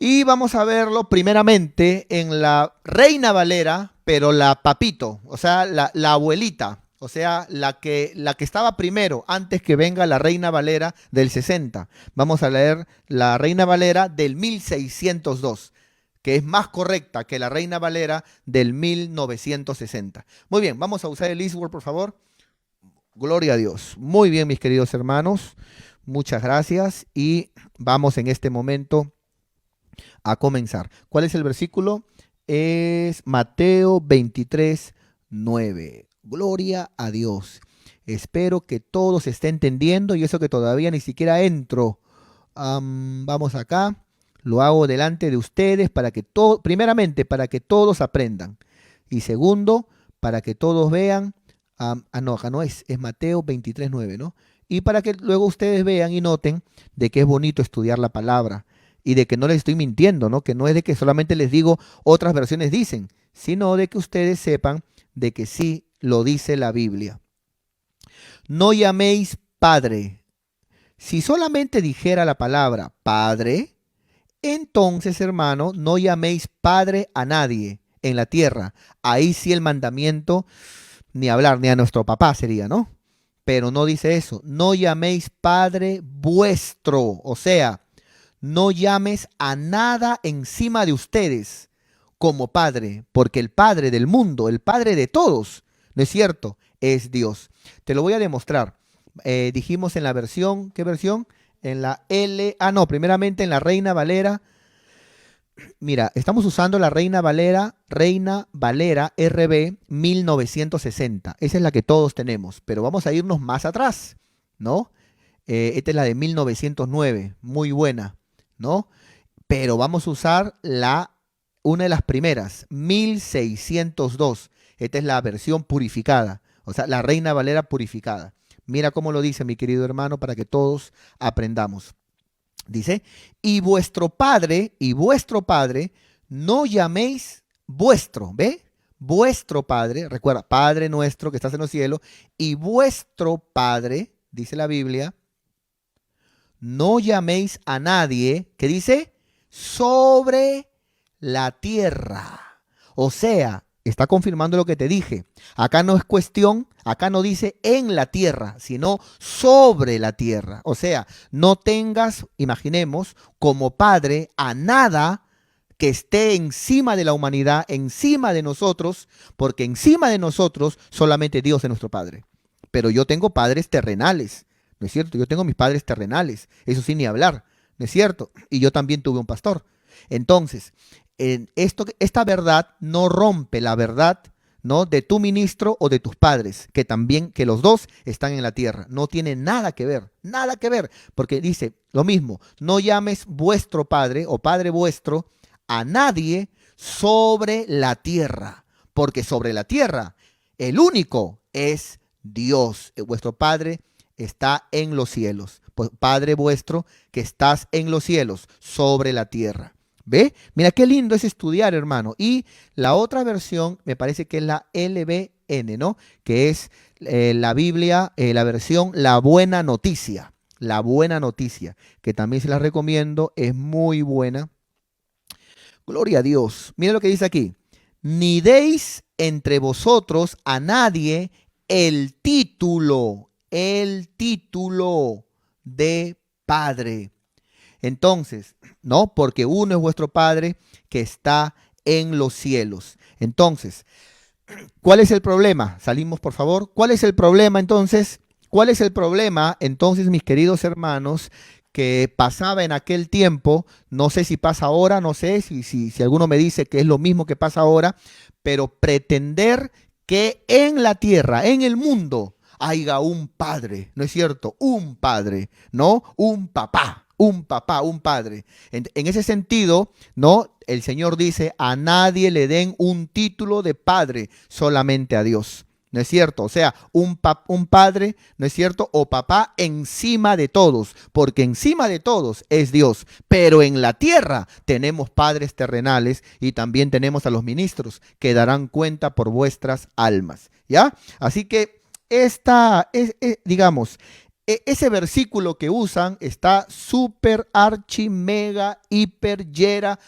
Y vamos a verlo primeramente en la Reina Valera, pero la papito, o sea, la abuelita, o sea, la que estaba primero, antes que venga la Reina Valera del 60. Vamos a leer la Reina Valera del 1602, que es más correcta que la Reina Valera del 1960. Muy bien, vamos a usar el Eastword, por favor. Gloria a Dios. Muy bien, mis queridos hermanos. Muchas gracias y vamos en este momento a comenzar. ¿Cuál es el versículo? Es Mateo 23, 9. Gloria a Dios. Espero que todos estén entendiendo y eso que todavía ni siquiera entro. Vamos acá. Lo hago delante de ustedes para que todo, primeramente, para que todos aprendan. Y segundo, para que todos vean. No, acá no es Mateo 23, 9, ¿no? Y para que luego ustedes vean y noten de que es bonito estudiar la palabra y de que no les estoy mintiendo, ¿no? Que no es de que solamente les digo otras versiones dicen, sino de que ustedes sepan de que sí lo dice la Biblia. No llaméis Padre. Si solamente dijera la palabra Padre, entonces, hermano, no llaméis Padre a nadie en la tierra. Ahí sí el mandamiento, ni hablar, ni a nuestro papá sería, ¿no? Pero no dice eso. No llaméis Padre vuestro. O sea, no llames a nada encima de ustedes como Padre, porque el Padre del mundo, el Padre de todos, ¿no es cierto? Es Dios. Te lo voy a demostrar. Dijimos en la versión, ¿qué versión? En la primeramente en la Reina Valera. Mira, estamos usando la Reina Valera RB 1960. Esa es la que todos tenemos, pero vamos a irnos más atrás, ¿no? Esta es la de 1909, muy buena, ¿no? Pero vamos a usar una de las primeras, 1602. Esta es la versión purificada, o sea, la Reina Valera purificada. Mira cómo lo dice mi querido hermano para que todos aprendamos. Dice, y vuestro padre, no llaméis vuestro, ¿ve? Vuestro Padre, recuerda, Padre nuestro que estás en los cielos, y vuestro Padre, dice la Biblia, no llaméis a nadie, ¿qué dice? Sobre la tierra. O sea, está confirmando lo que te dije. Acá no es cuestión, acá no dice en la tierra, sino sobre la tierra. O sea, no tengas, imaginemos, como padre a nada que esté encima de la humanidad, encima de nosotros, porque encima de nosotros solamente Dios es nuestro Padre. Pero yo tengo padres terrenales, ¿no es cierto? Yo tengo mis padres terrenales, eso sin ni hablar, ¿no es cierto? Y yo también tuve un pastor. Entonces, esta verdad no rompe la verdad, ¿no? De tu ministro o de tus padres, que los dos están en la tierra. No tiene nada que ver, porque dice lo mismo, no llames vuestro padre o padre vuestro a nadie sobre la tierra, porque sobre la tierra el único es Dios. Vuestro Padre está en los cielos. Pues, Padre vuestro que estás en los cielos, sobre la tierra. ¿Ve? Mira qué lindo es estudiar, hermano. Y la otra versión me parece que es la LBN, ¿no? Que es la Biblia, la versión La Buena Noticia. La Buena Noticia, que también se la recomiendo, es muy buena. Gloria a Dios. Mira lo que dice aquí. Ni deis entre vosotros a nadie el título de Padre. Entonces, ¿no? Porque uno es vuestro Padre que está en los cielos. Entonces, ¿cuál es el problema? Salimos, por favor. ¿Cuál es el problema entonces? ¿Cuál es el problema entonces, mis queridos hermanos, que pasaba en aquel tiempo? No sé si pasa ahora, no sé si alguno me dice que es lo mismo que pasa ahora, pero pretender que en la tierra, en el mundo, haya un padre, ¿no es cierto? Un padre, ¿no? Un papá, un padre. En ese sentido, ¿no? El Señor dice, a nadie le den un título de padre, solamente a Dios. ¿No es cierto? O sea, un padre, ¿no es cierto? O papá encima de todos, porque encima de todos es Dios. Pero en la tierra tenemos padres terrenales y también tenemos a los ministros que darán cuenta por vuestras almas. ¿Ya? Así que digamos, ese versículo que usan está súper, archi, mega, hiper, yera,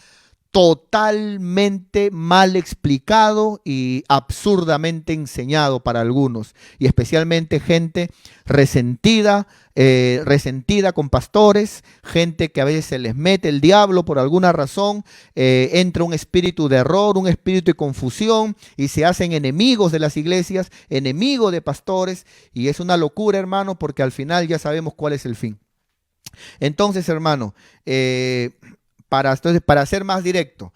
totalmente mal explicado y absurdamente enseñado para algunos, y especialmente gente resentida, resentida con pastores, gente que a veces se les mete el diablo por alguna razón, entra un espíritu de error, un espíritu de confusión y se hacen enemigos de las iglesias, enemigos de pastores, y es una locura, hermano, porque al final ya sabemos cuál es el fin. Entonces, hermano, para ser más directo,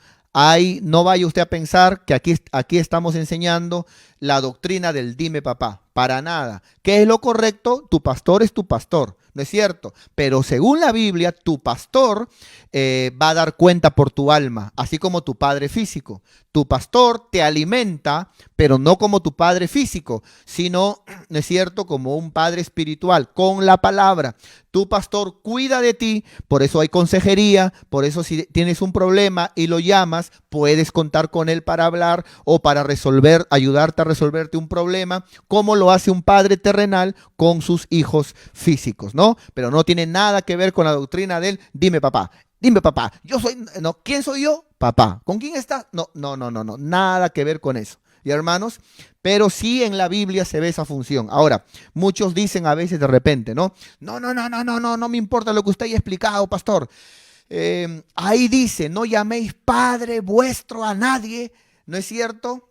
no vaya usted a pensar que aquí estamos enseñando la doctrina del dime papá. Para nada. ¿Qué es lo correcto? Tu pastor es tu pastor, ¿no es cierto? Pero según la Biblia, tu pastor va a dar cuenta por tu alma, así como tu padre físico. Tu pastor te alimenta, pero no como tu padre físico, sino, ¿no es cierto?, como un padre espiritual, con la palabra. Tu pastor cuida de ti, por eso hay consejería, por eso si tienes un problema y lo llamas, puedes contar con él para hablar o para ayudarte a resolverte un problema, como lo hace un padre terrenal con sus hijos físicos, ¿no? Pero no tiene nada que ver con la doctrina del dime papá. Dime papá, ¿quién soy yo? Papá. ¿Con quién estás? No, nada que ver con eso. Y hermanos, pero sí en la Biblia se ve esa función. Ahora, muchos dicen a veces de repente, ¿no? No me importa lo que usted haya explicado, pastor. Ahí dice, no llaméis padre vuestro a nadie, ¿no es cierto?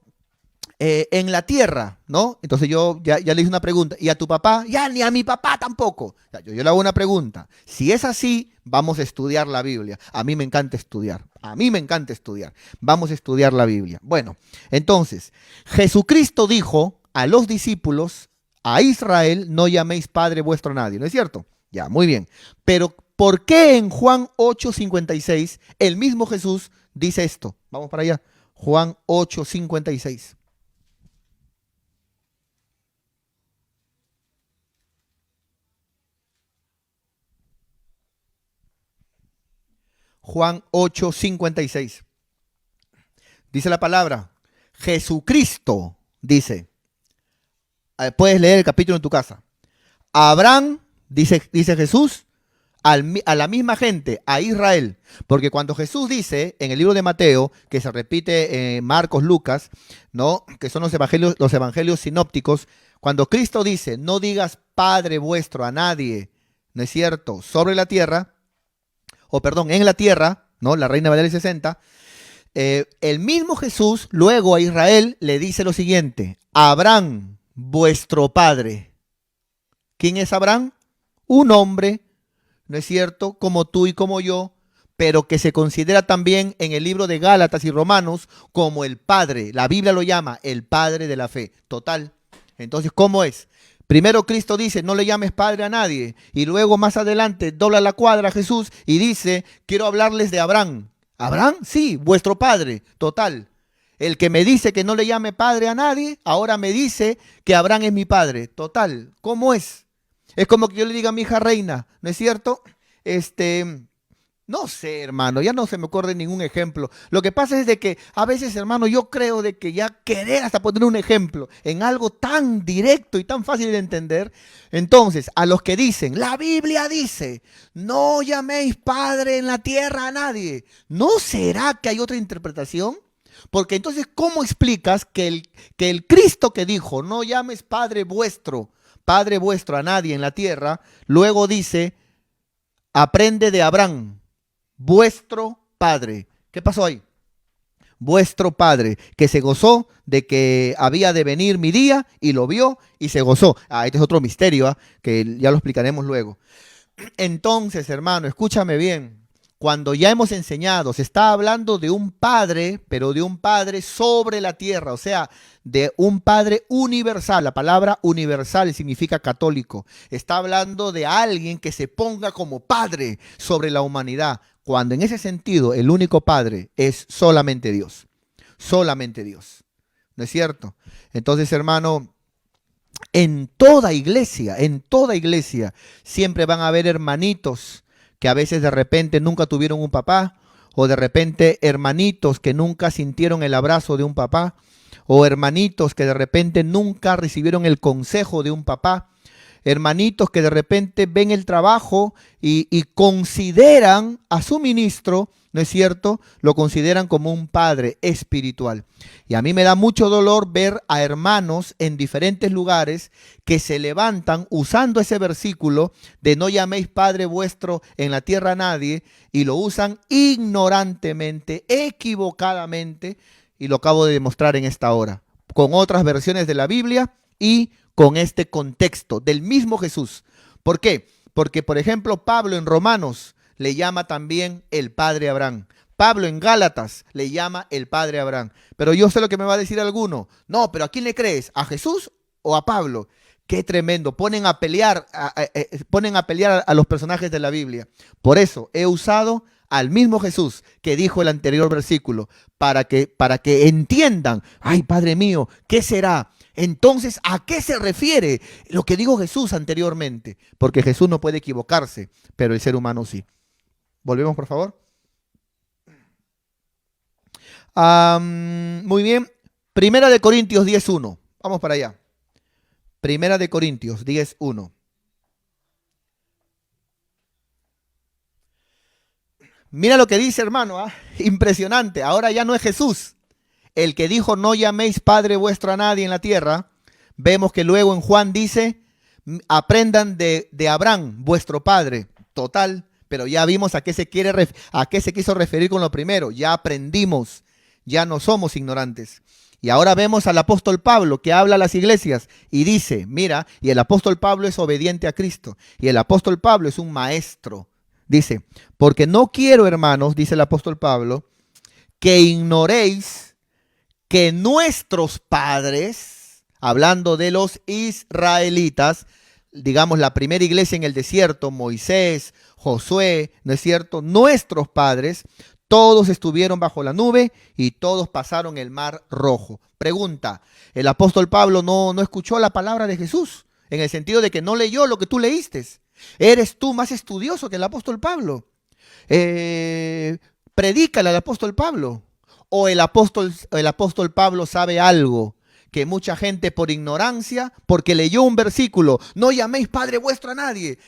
En la tierra, ¿no? Entonces yo ya le hice una pregunta. ¿Y a tu papá? Ya, ni a mi papá tampoco. Yo le hago una pregunta. Si es así, vamos a estudiar la Biblia. A mí me encanta estudiar. A mí me encanta estudiar. Vamos a estudiar la Biblia. Bueno, entonces, Jesucristo dijo a los discípulos, a Israel, no llaméis padre vuestro a nadie, ¿no es cierto? Ya, muy bien. Pero, ¿por qué en Juan 8:56 el mismo Jesús dice esto? Vamos para allá. Juan 8:56. Juan 8:56. Dice la palabra, Jesucristo dice, puedes leer el capítulo en tu casa. Abraham, dice Jesús, a la misma gente, a Israel. Porque cuando Jesús dice en el libro de Mateo, que se repite en Marcos, Lucas, ¿no?, que son los evangelios sinópticos, cuando Cristo dice, no digas Padre vuestro a nadie, ¿no es cierto?, sobre la tierra, o perdón, en la tierra, ¿no?, la Reina Valera 60, el mismo Jesús luego a Israel le dice lo siguiente, Abraham, vuestro padre. ¿Quién es Abraham? Un hombre, ¿no es cierto?, como tú y como yo, pero que se considera también en el libro de Gálatas y Romanos como el padre. La Biblia lo llama el padre de la fe. Total. Entonces, ¿cómo es? Primero Cristo dice, no le llames padre a nadie. Y luego más adelante dobla la cuadra Jesús y dice, quiero hablarles de Abraham. ¿Abraham? Sí, vuestro padre. Total. El que me dice que no le llame padre a nadie, ahora me dice que Abraham es mi padre. Total. ¿Cómo es? Es como que yo le diga a mi hija Reina, ¿no es cierto? No sé, hermano, ya no se me ocurre ningún ejemplo. Lo que pasa es de que a veces, hermano, yo creo de que ya querer hasta poner un ejemplo en algo tan directo y tan fácil de entender. Entonces, a los que dicen, la Biblia dice, no llaméis padre en la tierra a nadie. ¿No será que hay otra interpretación? Porque entonces, ¿cómo explicas que el Cristo que dijo, no llames padre vuestro a nadie en la tierra, luego dice, aprende de Abraham, vuestro padre? ¿Qué pasó ahí? Vuestro padre, que se gozó de que había de venir mi día y lo vio y se gozó. Este es otro misterio, que ya lo explicaremos luego. Entonces, hermano, escúchame bien. Cuando ya hemos enseñado, se está hablando de un padre, pero de un padre sobre la tierra, o sea, de un padre universal. La palabra universal significa católico. Está hablando de alguien que se ponga como padre sobre la humanidad, cuando en ese sentido el único padre es solamente Dios. Solamente Dios. ¿No es cierto? Entonces, hermano, en toda iglesia, siempre van a haber hermanitos que a veces de repente nunca tuvieron un papá, o de repente hermanitos que nunca sintieron el abrazo de un papá, o hermanitos que de repente nunca recibieron el consejo de un papá. hermanitos que de repente ven el trabajo y consideran a su ministro, ¿no es cierto? Lo consideran como un padre espiritual. Y a mí me da mucho dolor ver a hermanos en diferentes lugares que se levantan usando ese versículo de no llaméis Padre vuestro en la tierra a nadie, y lo usan ignorantemente, equivocadamente, y lo acabo de demostrar en esta hora, con otras versiones de la Biblia y con este contexto del mismo Jesús. ¿Por qué? Porque, por ejemplo, Pablo en Romanos le llama también el Padre Abraham. Pablo en Gálatas le llama el Padre Abraham. Pero yo sé lo que me va a decir alguno. No, pero ¿a quién le crees? ¿A Jesús o a Pablo? Qué tremendo. Ponen a pelear a los personajes de la Biblia. Por eso he usado al mismo Jesús que dijo el anterior versículo, para que entiendan, ay, Padre mío, ¿qué será? Entonces, ¿a qué se refiere lo que dijo Jesús anteriormente? Porque Jesús no puede equivocarse, pero el ser humano sí. Volvemos, por favor. Muy bien. Primera de Corintios 10:1. Vamos para allá. Primera de Corintios 10:1. Mira lo que dice, hermano. Impresionante. Ahora ya no es Jesús el que dijo no llaméis Padre vuestro a nadie en la tierra. Vemos que luego en Juan dice aprendan de Abraham, vuestro padre. Total. Pero ya vimos a qué se quiso referir con lo primero. Ya aprendimos, ya no somos ignorantes. Y ahora vemos al apóstol Pablo que habla a las iglesias y dice, mira, y el apóstol Pablo es obediente a Cristo. Y el apóstol Pablo es un maestro. Dice, porque no quiero, hermanos, dice el apóstol Pablo, que ignoréis que nuestros padres, hablando de los israelitas, digamos la primera iglesia en el desierto, Moisés, Josué, ¿no es cierto? Nuestros padres, todos estuvieron bajo la nube y todos pasaron el mar rojo. Pregunta, ¿el apóstol Pablo no escuchó la palabra de Jesús? En el sentido de que no leyó lo que tú leíste. ¿Eres tú más estudioso que el apóstol Pablo? Predícale al apóstol Pablo. ¿O el apóstol Pablo sabe algo que mucha gente por ignorancia, porque leyó un versículo, no llaméis Padre vuestro a nadie,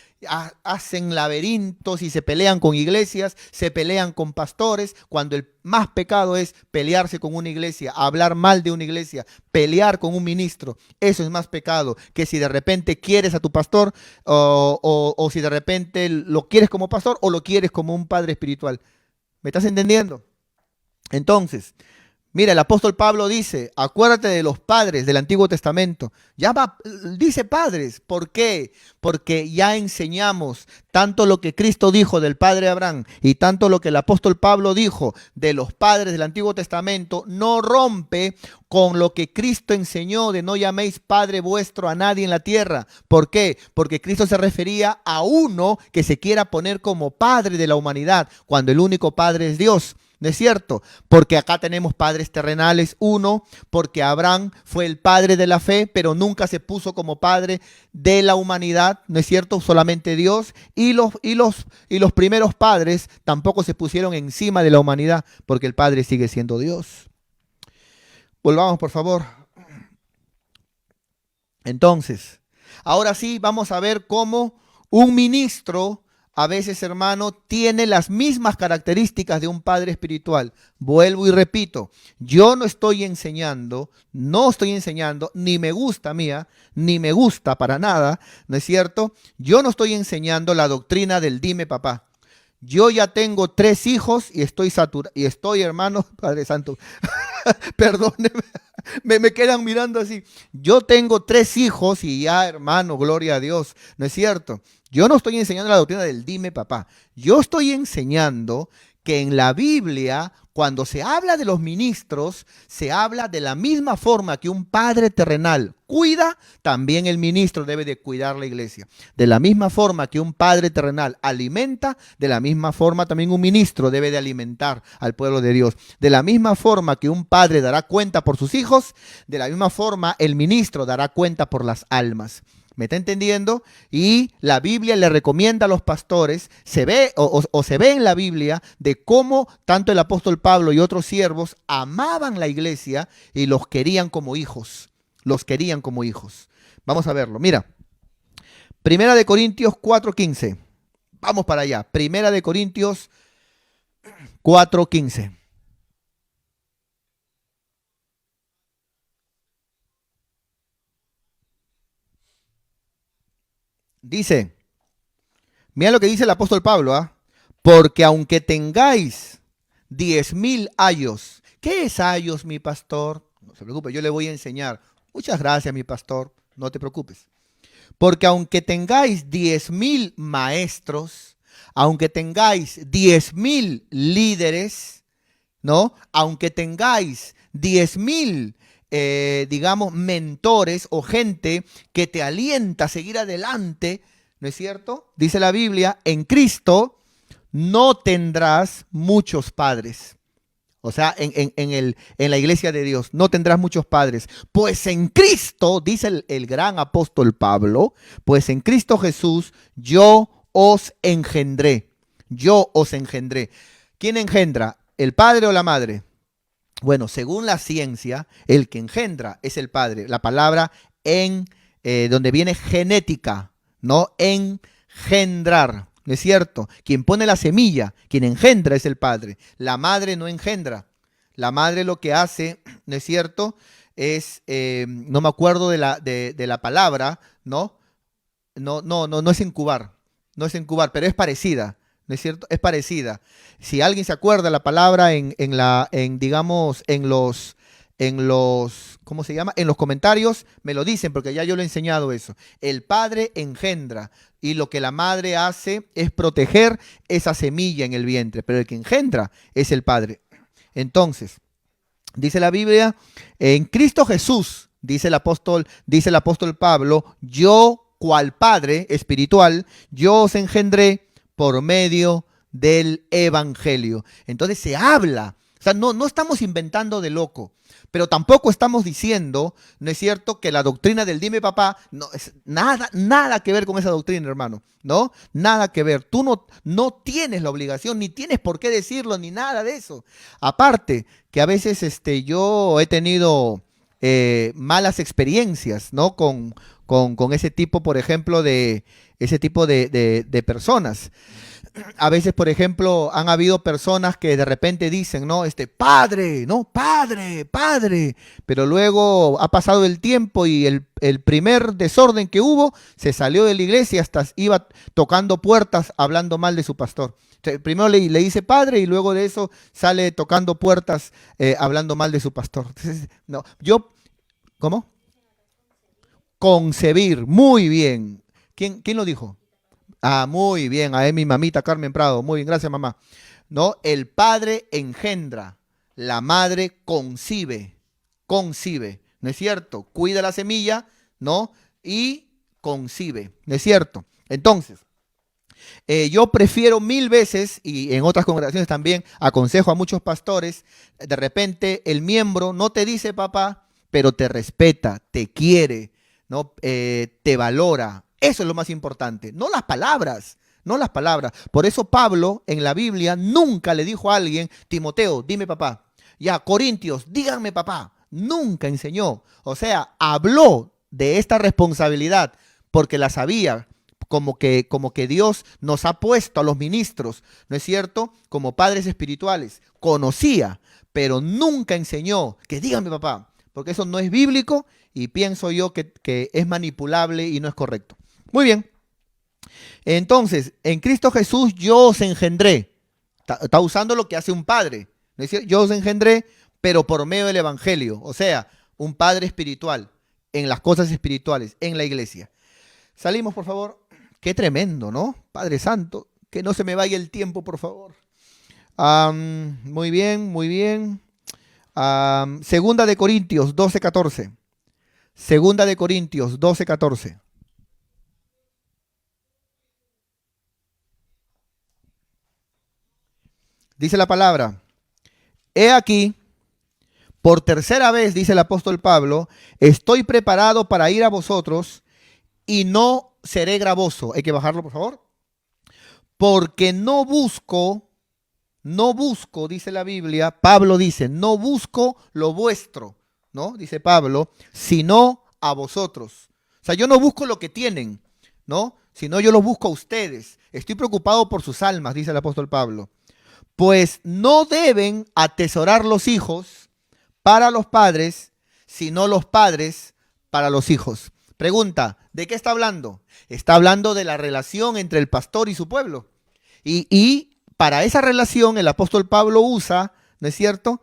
hacen laberintos y se pelean con iglesias, se pelean con pastores, cuando el más pecado es pelearse con una iglesia, hablar mal de una iglesia, pelear con un ministro? Eso es más pecado que si de repente quieres a tu pastor o si de repente lo quieres como pastor o lo quieres como un padre espiritual. ¿Me estás entendiendo? Entonces, mira, el apóstol Pablo dice, acuérdate de los padres del Antiguo Testamento. Dice padres. ¿Por qué? Porque ya enseñamos tanto lo que Cristo dijo del padre Abraham y tanto lo que el apóstol Pablo dijo de los padres del Antiguo Testamento, no rompe con lo que Cristo enseñó de no llaméis Padre vuestro a nadie en la tierra. ¿Por qué? Porque Cristo se refería a uno que se quiera poner como padre de la humanidad, cuando el único padre es Dios. ¿No es cierto? Porque acá tenemos padres terrenales, uno, porque Abraham fue el padre de la fe, pero nunca se puso como padre de la humanidad, ¿no es cierto? Solamente Dios, y los primeros padres tampoco se pusieron encima de la humanidad, porque el Padre sigue siendo Dios. Volvamos, por favor. Entonces, ahora sí vamos a ver cómo un ministro, a veces, hermano, tiene las mismas características de un padre espiritual. Vuelvo y repito, yo no estoy enseñando, ni me gusta ni me gusta para nada, ¿no es cierto? Yo no estoy enseñando la doctrina del dime papá. Yo ya tengo 3 hijos y estoy saturado, hermano, Padre Santo, perdóneme, me quedan mirando así. Yo tengo 3 hijos y ya, hermano, gloria a Dios, ¿no es cierto? Yo no estoy enseñando la doctrina del dime papá. Yo estoy enseñando que en la Biblia, cuando se habla de los ministros, se habla de la misma forma que un padre terrenal cuida, también el ministro debe de cuidar la iglesia. De la misma forma que un padre terrenal alimenta, de la misma forma también un ministro debe de alimentar al pueblo de Dios. De la misma forma que un padre dará cuenta por sus hijos, de la misma forma el ministro dará cuenta por las almas. ¿Me está entendiendo? Y la Biblia le recomienda a los pastores, se ve en la Biblia de cómo tanto el apóstol Pablo y otros siervos amaban la iglesia y los querían como hijos. Los querían como hijos. Vamos a verlo. Mira, Primera de Corintios 4:15. Vamos para allá. Primera de Corintios 4:15. Dice, mira lo que dice el apóstol Pablo, ¿ah? Porque aunque tengáis 10.000 ayos, ¿qué es ayos, mi pastor? No se preocupe, yo le voy a enseñar. Muchas gracias, mi pastor, no te preocupes. Porque aunque tengáis 10.000 maestros, aunque tengáis 10.000 líderes, ¿no? Aunque tengáis 10.000, digamos, mentores o gente que te alienta a seguir adelante, ¿no es cierto? Dice la Biblia, en Cristo no tendrás muchos padres. O sea, en la iglesia de Dios no tendrás muchos padres. Pues en Cristo, dice el gran apóstol Pablo, pues en Cristo Jesús yo os engendré. Yo os engendré. ¿Quién engendra? ¿El padre o la madre? Bueno, según la ciencia, el que engendra es el padre. La palabra donde viene genética, ¿no? Engendrar. ¿No es cierto? Quien pone la semilla, quien engendra es el padre. La madre no engendra. La madre lo que hace, ¿no es cierto? Es, no me acuerdo de la palabra, ¿no? No es incubar. No es incubar, pero es parecida. ¿No es cierto? Es parecida. Si alguien se acuerda la palabra digamos, ¿cómo se llama? En los comentarios me lo dicen porque ya yo lo he enseñado eso. El padre engendra y lo que la madre hace es proteger esa semilla en el vientre, pero el que engendra es el padre. Entonces, dice la Biblia, en Cristo Jesús, dice el apóstol Pablo, yo cual padre espiritual, yo os engendré por medio del evangelio. Entonces se habla, o sea, no estamos inventando de loco, pero tampoco estamos diciendo, ¿no es cierto?, que la doctrina del dime papá, no es nada que ver con esa doctrina, hermano, ¿no? Nada que ver. Tú no tienes la obligación, ni tienes por qué decirlo, ni nada de eso. Aparte, que a veces yo he tenido malas experiencias, ¿no? Con ese tipo, por ejemplo, de personas. A veces, por ejemplo, han habido personas que de repente dicen, ¿no? Padre, ¿no? Padre. Pero luego ha pasado el tiempo y el primer desorden que hubo, se salió de la iglesia y hasta iba tocando puertas hablando mal de su pastor. Primero le dice padre y luego de eso sale tocando puertas hablando mal de su pastor. Entonces, no, ¿cómo? Concebir, muy bien. ¿Quién lo dijo? Ah, muy bien, a mi mamita Carmen Prado, muy bien, gracias mamá. ¿No? El padre engendra, la madre concibe, ¿no es cierto? Cuida la semilla, ¿no? Y concibe, ¿no es cierto? Entonces, yo prefiero 1000 veces, y en otras congregaciones también aconsejo a muchos pastores, de repente el miembro no te dice papá, pero te respeta, te quiere, ¿no? Te valora. Eso es lo más importante, no las palabras, no las palabras. Por eso Pablo en la Biblia nunca le dijo a alguien, Timoteo, dime papá. Ya, Corintios, díganme papá. Nunca enseñó. O sea, habló de esta responsabilidad porque la sabía, como que Dios nos ha puesto a los ministros, ¿no es cierto? Como padres espirituales. Conocía, pero nunca enseñó que díganme papá, porque eso no es bíblico y pienso yo que es manipulable y no es correcto. Muy bien. Entonces, en Cristo Jesús yo os engendré. Está usando lo que hace un padre. ¿No es cierto? Yo os engendré, pero por medio del evangelio. O sea, un padre espiritual en las cosas espirituales, en la iglesia. Salimos, por favor. Qué tremendo, ¿no? Padre Santo, que no se me vaya el tiempo, por favor. Muy bien, muy bien. Segunda de Corintios 12:14. Segunda de Corintios 12:14. Dice la palabra, he aquí, por tercera vez, dice el apóstol Pablo, estoy preparado para ir a vosotros y no seré gravoso. Hay que bajarlo, por favor. Porque no busco, dice la Biblia, Pablo dice, no busco lo vuestro, ¿no? Dice Pablo, sino a vosotros. O sea, yo no busco lo que tienen, ¿no? Sino yo los busco a ustedes. Estoy preocupado por sus almas, dice el apóstol Pablo. Pues no deben atesorar los hijos para los padres, sino los padres para los hijos. Pregunta, ¿de qué está hablando? Está hablando de la relación entre el pastor y su pueblo. Y para esa relación el apóstol Pablo usa, ¿no es cierto?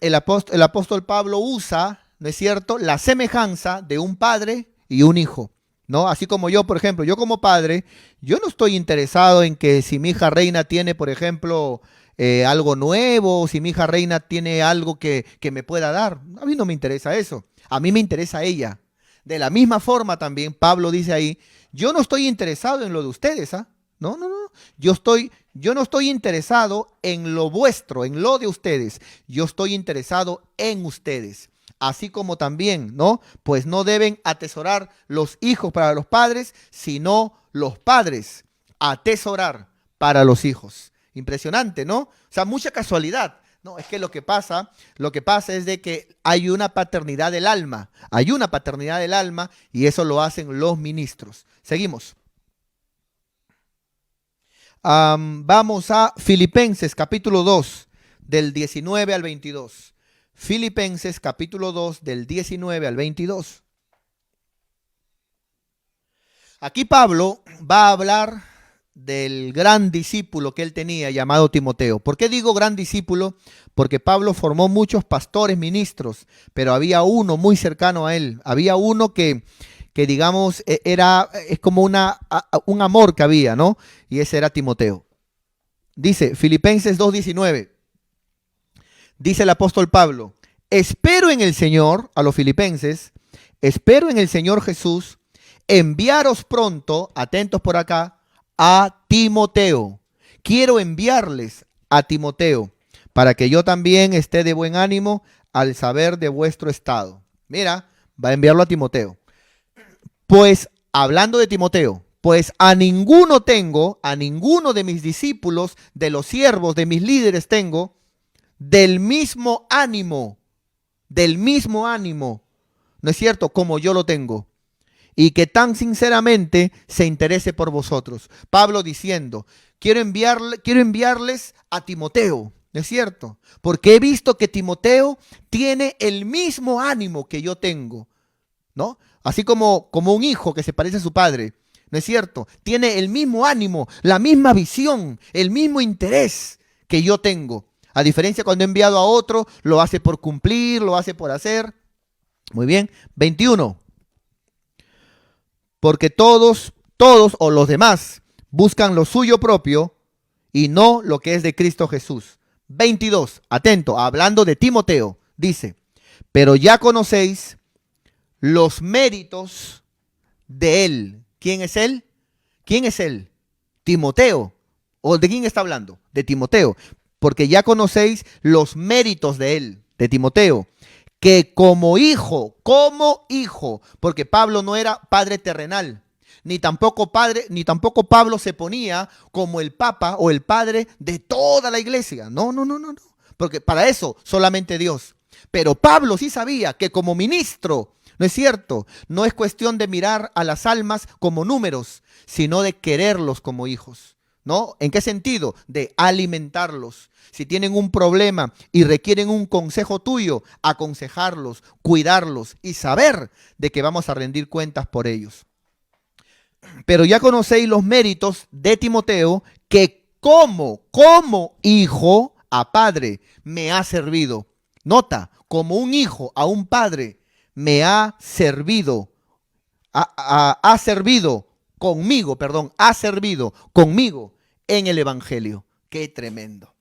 El apóstol Pablo usa, ¿no es cierto?, la semejanza de un padre y un hijo, ¿no? Así como yo, por ejemplo, yo como padre, yo no estoy interesado en que si mi hija Reina tiene, por ejemplo, algo nuevo, o si mi hija Reina tiene algo que me pueda dar. A mí no me interesa eso, a mí me interesa ella. De la misma forma también, Pablo dice ahí, yo no estoy interesado en lo de ustedes, ¿ah? No, no, no. Yo no estoy interesado en lo vuestro, en lo de ustedes. Yo estoy interesado en ustedes. Así como también, ¿no? Pues no deben atesorar los hijos para los padres, sino los padres atesorar para los hijos. Impresionante, ¿no? O sea, mucha casualidad. No, es que lo que pasa es de que hay una paternidad del alma. Hay una paternidad del alma y eso lo hacen los ministros. Seguimos. Vamos a Filipenses capítulo 2 del 19 al 22. Filipenses capítulo 2 del 19 al 22. Aquí Pablo va a hablar del gran discípulo que él tenía llamado Timoteo. ¿Por qué digo gran discípulo? Porque Pablo formó muchos pastores, ministros, pero había uno muy cercano a él. Había uno que digamos, es como un amor que había, ¿no? Y ese era Timoteo. Dice Filipenses 2:19, dice el apóstol Pablo, espero en el Señor, a los filipenses, espero en el Señor Jesús, enviaros pronto, atentos por acá, a Timoteo. Quiero enviarles a Timoteo, para que yo también esté de buen ánimo al saber de vuestro estado. Mira, va a enviarlo a Timoteo. Pues, hablando de Timoteo, pues a ninguno de mis discípulos, de los siervos, de mis líderes tengo, del mismo ánimo, ¿no es cierto? Como yo lo tengo. Y que tan sinceramente se interese por vosotros. Pablo diciendo, quiero enviarles a Timoteo, ¿no es cierto? Porque he visto que Timoteo tiene el mismo ánimo que yo tengo, ¿no? Así como un hijo que se parece a su padre, ¿no es cierto? Tiene el mismo ánimo, la misma visión, el mismo interés que yo tengo. A diferencia cuando he enviado a otro, lo hace por cumplir, lo hace por hacer. Muy bien. 21. Porque todos o los demás buscan lo suyo propio y no lo que es de Cristo Jesús. 22. Atento, hablando de Timoteo, dice, pero ya conocéis los méritos de él. ¿Quién es él? ¿Quién es él? Timoteo. ¿O de quién está hablando? De Timoteo. Porque ya conocéis los méritos de él, de Timoteo, que como hijo, porque Pablo no era padre terrenal, ni tampoco Pablo se ponía como el papa o el padre de toda la iglesia. No, no, no, no, no. Porque para eso solamente Dios. Pero Pablo sí sabía que como ministro, ¿no es cierto? No es cuestión de mirar a las almas como números, sino de quererlos como hijos, ¿no? ¿En qué sentido? De alimentarlos. Si tienen un problema y requieren un consejo tuyo, aconsejarlos, cuidarlos y saber de que vamos a rendir cuentas por ellos. Pero ya conocéis los méritos de Timoteo, que como hijo a padre me ha servido. Nota, como un hijo a un padre me ha servido, ha servido conmigo en el Evangelio. Qué tremendo.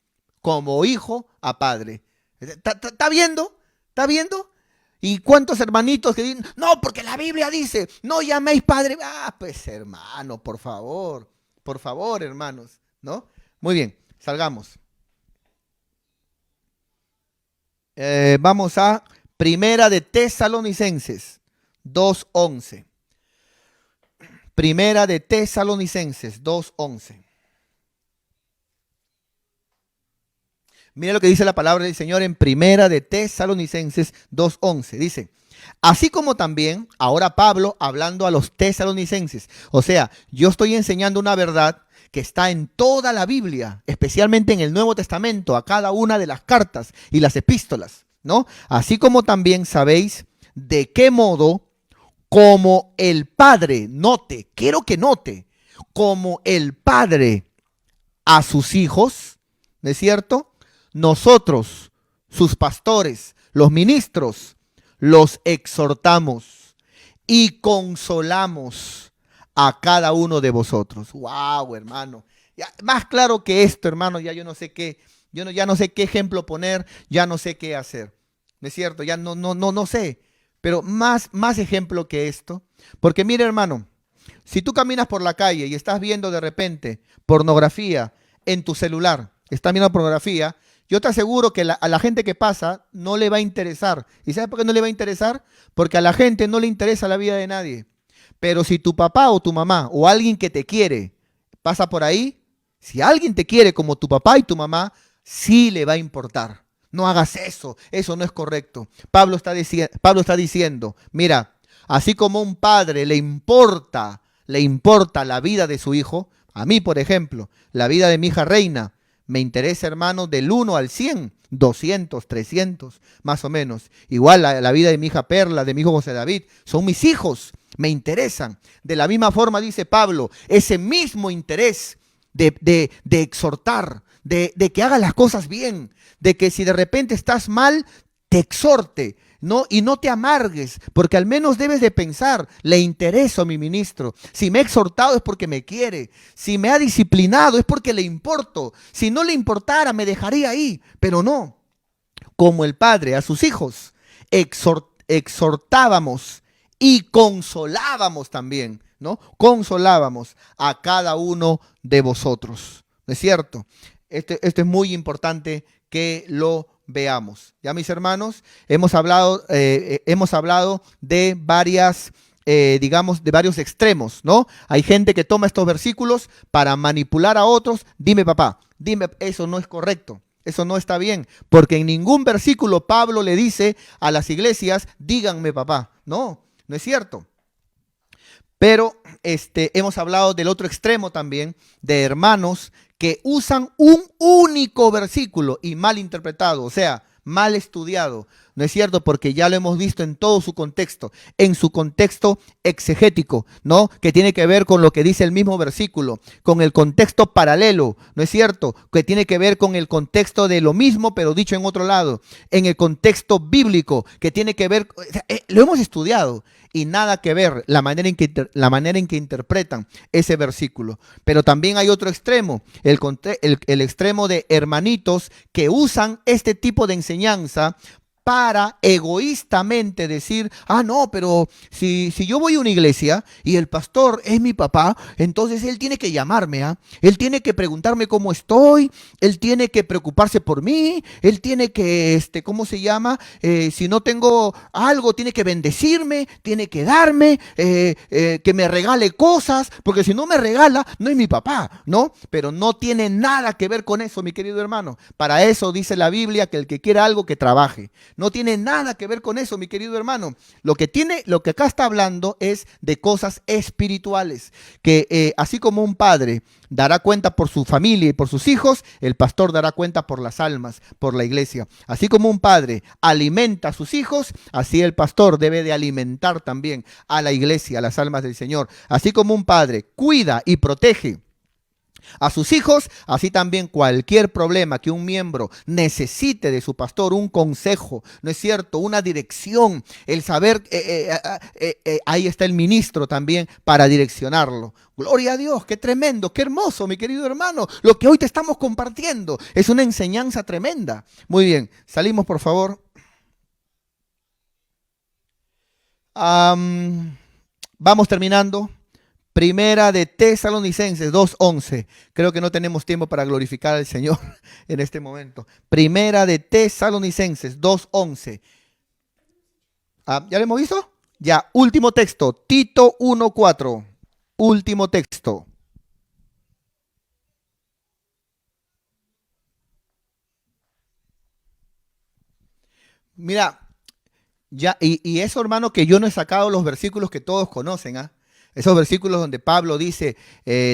Como hijo a padre. ¿Está viendo? ¿Está viendo? ¿Y cuántos hermanitos que dicen, no, porque la Biblia dice, no llaméis padre? Ah, pues hermano, por favor, hermanos, ¿no? Muy bien, salgamos. Vamos a Primera de Tesalonicenses 2:11. Primera de Tesalonicenses 2:11. Mira lo que dice la palabra del Señor en Primera de Tesalonicenses 2:11. Dice, Así como también ahora Pablo hablando a los tesalonicenses. O sea, yo estoy enseñando una verdad que está en toda la Biblia, especialmente en el Nuevo Testamento, a cada una de las cartas y las epístolas, ¿no? Así como también sabéis de qué modo, como el Padre, note, quiero que note, como el Padre a sus hijos, ¿no es cierto? Nosotros, sus pastores, los ministros, los exhortamos y consolamos a cada uno de vosotros. Wow, hermano. Ya, más claro que esto, hermano, ya yo no sé qué, ya no sé qué ejemplo poner, ya no sé qué hacer. ¿No es cierto? Ya no sé. Pero más ejemplo que esto. Porque mire, hermano, si tú caminas por la calle y estás viendo de repente pornografía en tu celular, estás viendo pornografía, yo te aseguro que a la gente que pasa no le va a interesar. ¿Y sabes por qué no le va a interesar? Porque a la gente no le interesa la vida de nadie. Pero si tu papá o tu mamá o alguien que te quiere pasa por ahí, si alguien te quiere como tu papá y tu mamá, sí le va a importar. No hagas eso no es correcto. Pablo está diciendo, mira, así como un padre le importa la vida de su hijo, a mí, por ejemplo, la vida de mi hija Reina, me interesa, hermano, del 1 al 100, 200, 300, más o menos. Igual la vida de mi hija Perla, de mi hijo José David, son mis hijos, me interesan. De la misma forma, dice Pablo, ese mismo interés de exhortar, de que hagas las cosas bien, de que si de repente estás mal, te exhorte, ¿no? Y no te amargues, porque al menos debes de pensar, le intereso a mi ministro. Si me ha exhortado es porque me quiere. Si me ha disciplinado es porque le importo. Si no le importara, me dejaría ahí, pero no. Como el Padre a sus hijos, exhortábamos y consolábamos también, ¿no? Consolábamos a cada uno de vosotros. ¿No es cierto? Esto es muy importante que lo veamos. Ya, mis hermanos, hemos hablado de varias, digamos, de varios extremos, ¿no? Hay gente que toma estos versículos para manipular a otros. Dime, papá, dime, eso no es correcto. Eso no está bien, porque en ningún versículo Pablo le dice a las iglesias, díganme papá. No, no es cierto. Pero hemos hablado del otro extremo también, de hermanos que usan un único versículo y mal interpretado, o sea, mal estudiado. ¿No es cierto? Porque ya lo hemos visto en todo su contexto, en su contexto exegético, ¿no? Que tiene que ver con lo que dice el mismo versículo, con el contexto paralelo, ¿no es cierto? Que tiene que ver con el contexto de lo mismo, pero dicho en otro lado, en el contexto bíblico, que tiene que ver, lo hemos estudiado y nada que ver la manera en que interpretan ese versículo. Pero también hay otro extremo, el extremo de hermanitos que usan este tipo de enseñanza para egoístamente decir, ah, no, pero si yo voy a una iglesia y el pastor es mi papá, entonces él tiene que llamarme, ¿ah? Él tiene que preguntarme cómo estoy, él tiene que preocuparse por mí, él tiene que, ¿cómo se llama? Si no tengo algo, tiene que bendecirme, tiene que darme, que me regale cosas, porque si no me regala, no es mi papá, ¿no? Pero no tiene nada que ver con eso, mi querido hermano. Para eso dice la Biblia que el que quiera algo, que trabaje. No tiene nada que ver con eso, mi querido hermano. Lo que acá está hablando es de cosas espirituales, que así como un padre dará cuenta por su familia y por sus hijos, el pastor dará cuenta por las almas, por la iglesia. Así como un padre alimenta a sus hijos, así el pastor debe de alimentar también a la iglesia, a las almas del Señor. Así como un padre cuida y protege a sus hijos, así también cualquier problema que un miembro necesite de su pastor, un consejo, ¿no es cierto? Una dirección, el saber, ahí está el ministro también para direccionarlo. Gloria a Dios, qué tremendo, qué hermoso, mi querido hermano. Lo que hoy te estamos compartiendo es una enseñanza tremenda. Muy bien, salimos por favor. Am, Vamos terminando. Primera de Tesalonicenses 2:11. Creo que no tenemos tiempo para glorificar al Señor en este momento. Primera de Tesalonicenses 2:11. ¿Ya lo hemos visto? Ya, último texto, Tito 1:4. Último texto. Mira, Ya, y eso, hermano, que yo no he sacado los versículos que todos conocen, ¿ah? Esos versículos donde Pablo dice,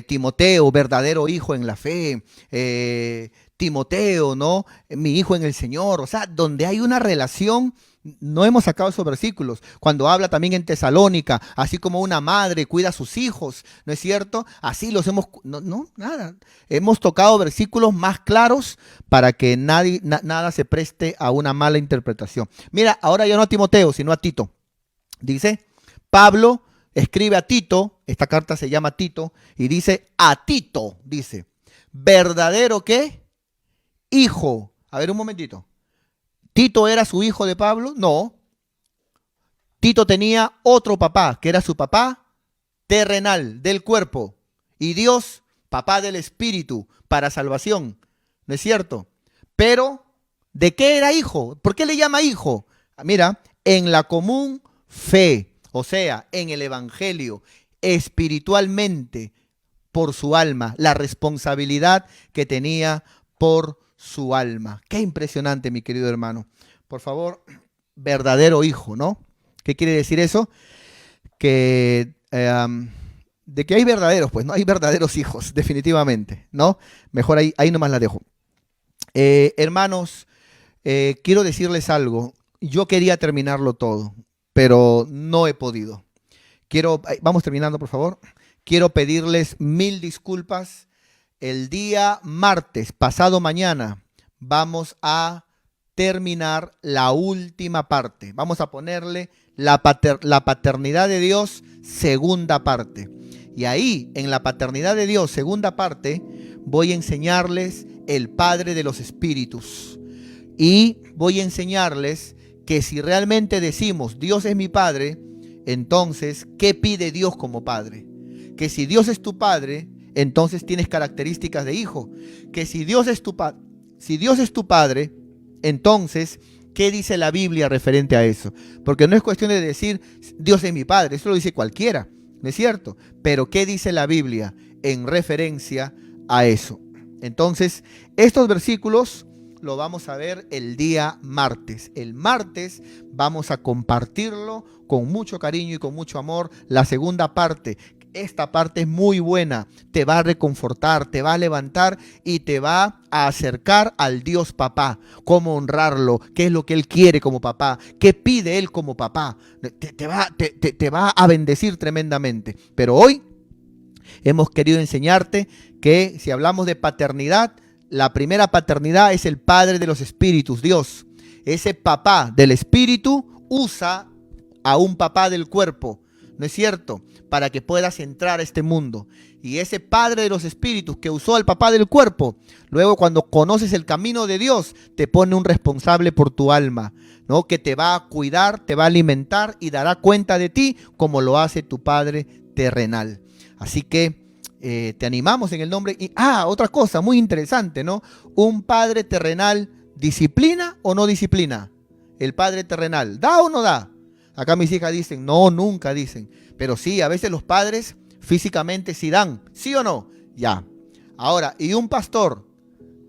Timoteo, verdadero hijo en la fe, Timoteo, ¿no? Mi hijo en el Señor, o sea, donde hay una relación, no hemos sacado esos versículos. Cuando habla también en Tesalónica, así como una madre cuida a sus hijos, ¿no es cierto? Así los hemos, no, no, nada. Hemos tocado versículos más claros para que nada se preste a una mala interpretación. Mira, ahora ya no a Timoteo, sino a Tito. Dice, Pablo escribe a Tito, esta carta se llama Tito, y dice, a Tito, dice, verdadero ¿qué? Hijo. A ver un momentito. ¿Tito era su hijo de Pablo? No. Tito tenía otro papá, que era su papá terrenal, del cuerpo. Y Dios, papá del espíritu, para salvación. ¿No es cierto? Pero, ¿de qué era hijo? ¿Por qué le llama hijo? Mira, en la común fe, o sea, en el evangelio, espiritualmente, por su alma, la responsabilidad que tenía por su alma. Qué impresionante, mi querido hermano. Por favor, verdadero hijo, ¿no? ¿Qué quiere decir eso? Que de que hay verdaderos, pues no hay verdaderos hijos, definitivamente, ¿no? Mejor ahí nomás la dejo. Hermanos, quiero decirles algo. Yo quería terminarlo todo, pero no he podido. Vamos terminando, por favor. Quiero pedirles 1000 disculpas. El día martes, pasado mañana, vamos a terminar la última parte. Vamos a ponerle la paternidad de Dios, segunda parte. Y ahí, en la paternidad de Dios, segunda parte, voy a enseñarles el Padre de los Espíritus. Y voy a enseñarles que si realmente decimos, Dios es mi Padre, entonces, ¿qué pide Dios como Padre? Que si Dios es tu Padre, entonces tienes características de hijo. Que si Dios es tu Padre, entonces, ¿qué dice la Biblia referente a eso? Porque no es cuestión de decir, Dios es mi Padre, eso lo dice cualquiera, ¿no es cierto? Pero ¿qué dice la Biblia en referencia a eso? Entonces, estos versículos lo vamos a ver el día martes. El martes vamos a compartirlo con mucho cariño y con mucho amor, la segunda parte. Esta parte es muy buena, te va a reconfortar, te va a levantar y te va a acercar al Dios papá, cómo honrarlo, qué es lo que Él quiere como papá, qué pide Él como papá, te va a bendecir tremendamente. Pero hoy hemos querido enseñarte que si hablamos de paternidad, la primera paternidad es el Padre de los Espíritus, Dios. Ese papá del Espíritu usa a un papá del cuerpo, ¿no es cierto?, para que puedas entrar a este mundo. Y ese Padre de los Espíritus que usó al papá del cuerpo, luego cuando conoces el camino de Dios, te pone un responsable por tu alma, ¿no?, que te va a cuidar, te va a alimentar y dará cuenta de ti como lo hace tu Padre terrenal. Así que te animamos en el nombre. Y, otra cosa muy interesante, ¿no? ¿Un padre terrenal disciplina o no disciplina? El padre terrenal, ¿da o no da? Acá mis hijas dicen, no, nunca dicen. Pero sí, a veces los padres físicamente sí dan, ¿sí o no? Ya. Ahora, ¿y un pastor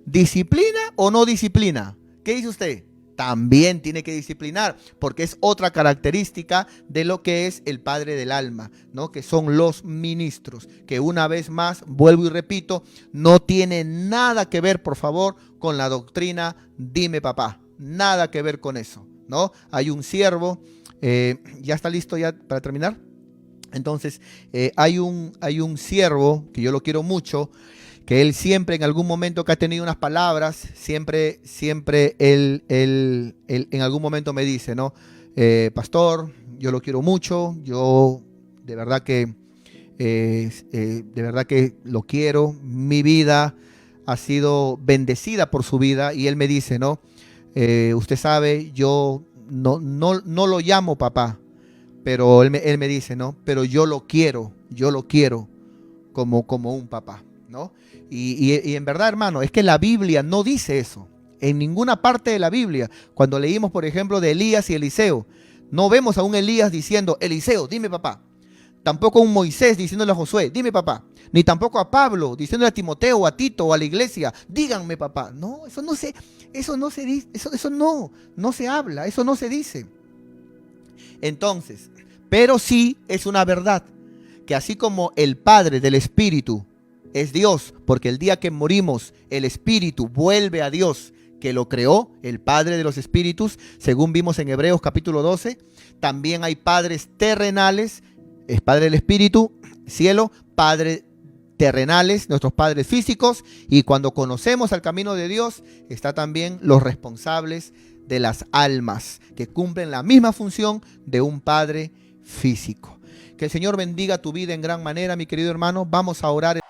disciplina o no disciplina? ¿Qué dice usted? También tiene que disciplinar, porque es otra característica de lo que es el padre del alma, ¿no?, que son los ministros, que una vez más, vuelvo y repito, no tiene nada que ver, por favor, con la doctrina dime papá, nada que ver con eso, ¿no? Hay un siervo, ¿ya está listo ya para terminar? Entonces, hay un siervo que yo lo quiero mucho, que él siempre en algún momento que ha tenido unas palabras, siempre él en algún momento me dice, ¿no? Pastor, yo lo quiero mucho, yo de verdad que lo quiero, mi vida ha sido bendecida por su vida, y él me dice, ¿no? Usted sabe, yo no lo llamo papá, pero él me dice, ¿no? Pero yo lo quiero como un papá, ¿no? Y en verdad, hermano, es que la Biblia no dice eso. En ninguna parte de la Biblia, cuando leímos, por ejemplo, de Elías y Eliseo, no vemos a un Elías diciendo, Eliseo, dime papá. Tampoco a un Moisés diciéndole a Josué, dime papá. Ni tampoco a Pablo diciéndole a Timoteo, o a Tito, o a la iglesia, díganme papá. No, eso no se dice, eso no se habla, eso no se dice. Entonces, pero sí es una verdad que así como el Padre del Espíritu es Dios, porque el día que morimos el Espíritu vuelve a Dios, que lo creó, el Padre de los Espíritus, según vimos en Hebreos capítulo 12, también hay padres terrenales, es Padre del Espíritu, cielo, Padre terrenales, nuestros padres físicos, y cuando conocemos al camino de Dios, está también los responsables de las almas, que cumplen la misma función de un padre físico. Que el Señor bendiga tu vida en gran manera, mi querido hermano. Vamos a orar.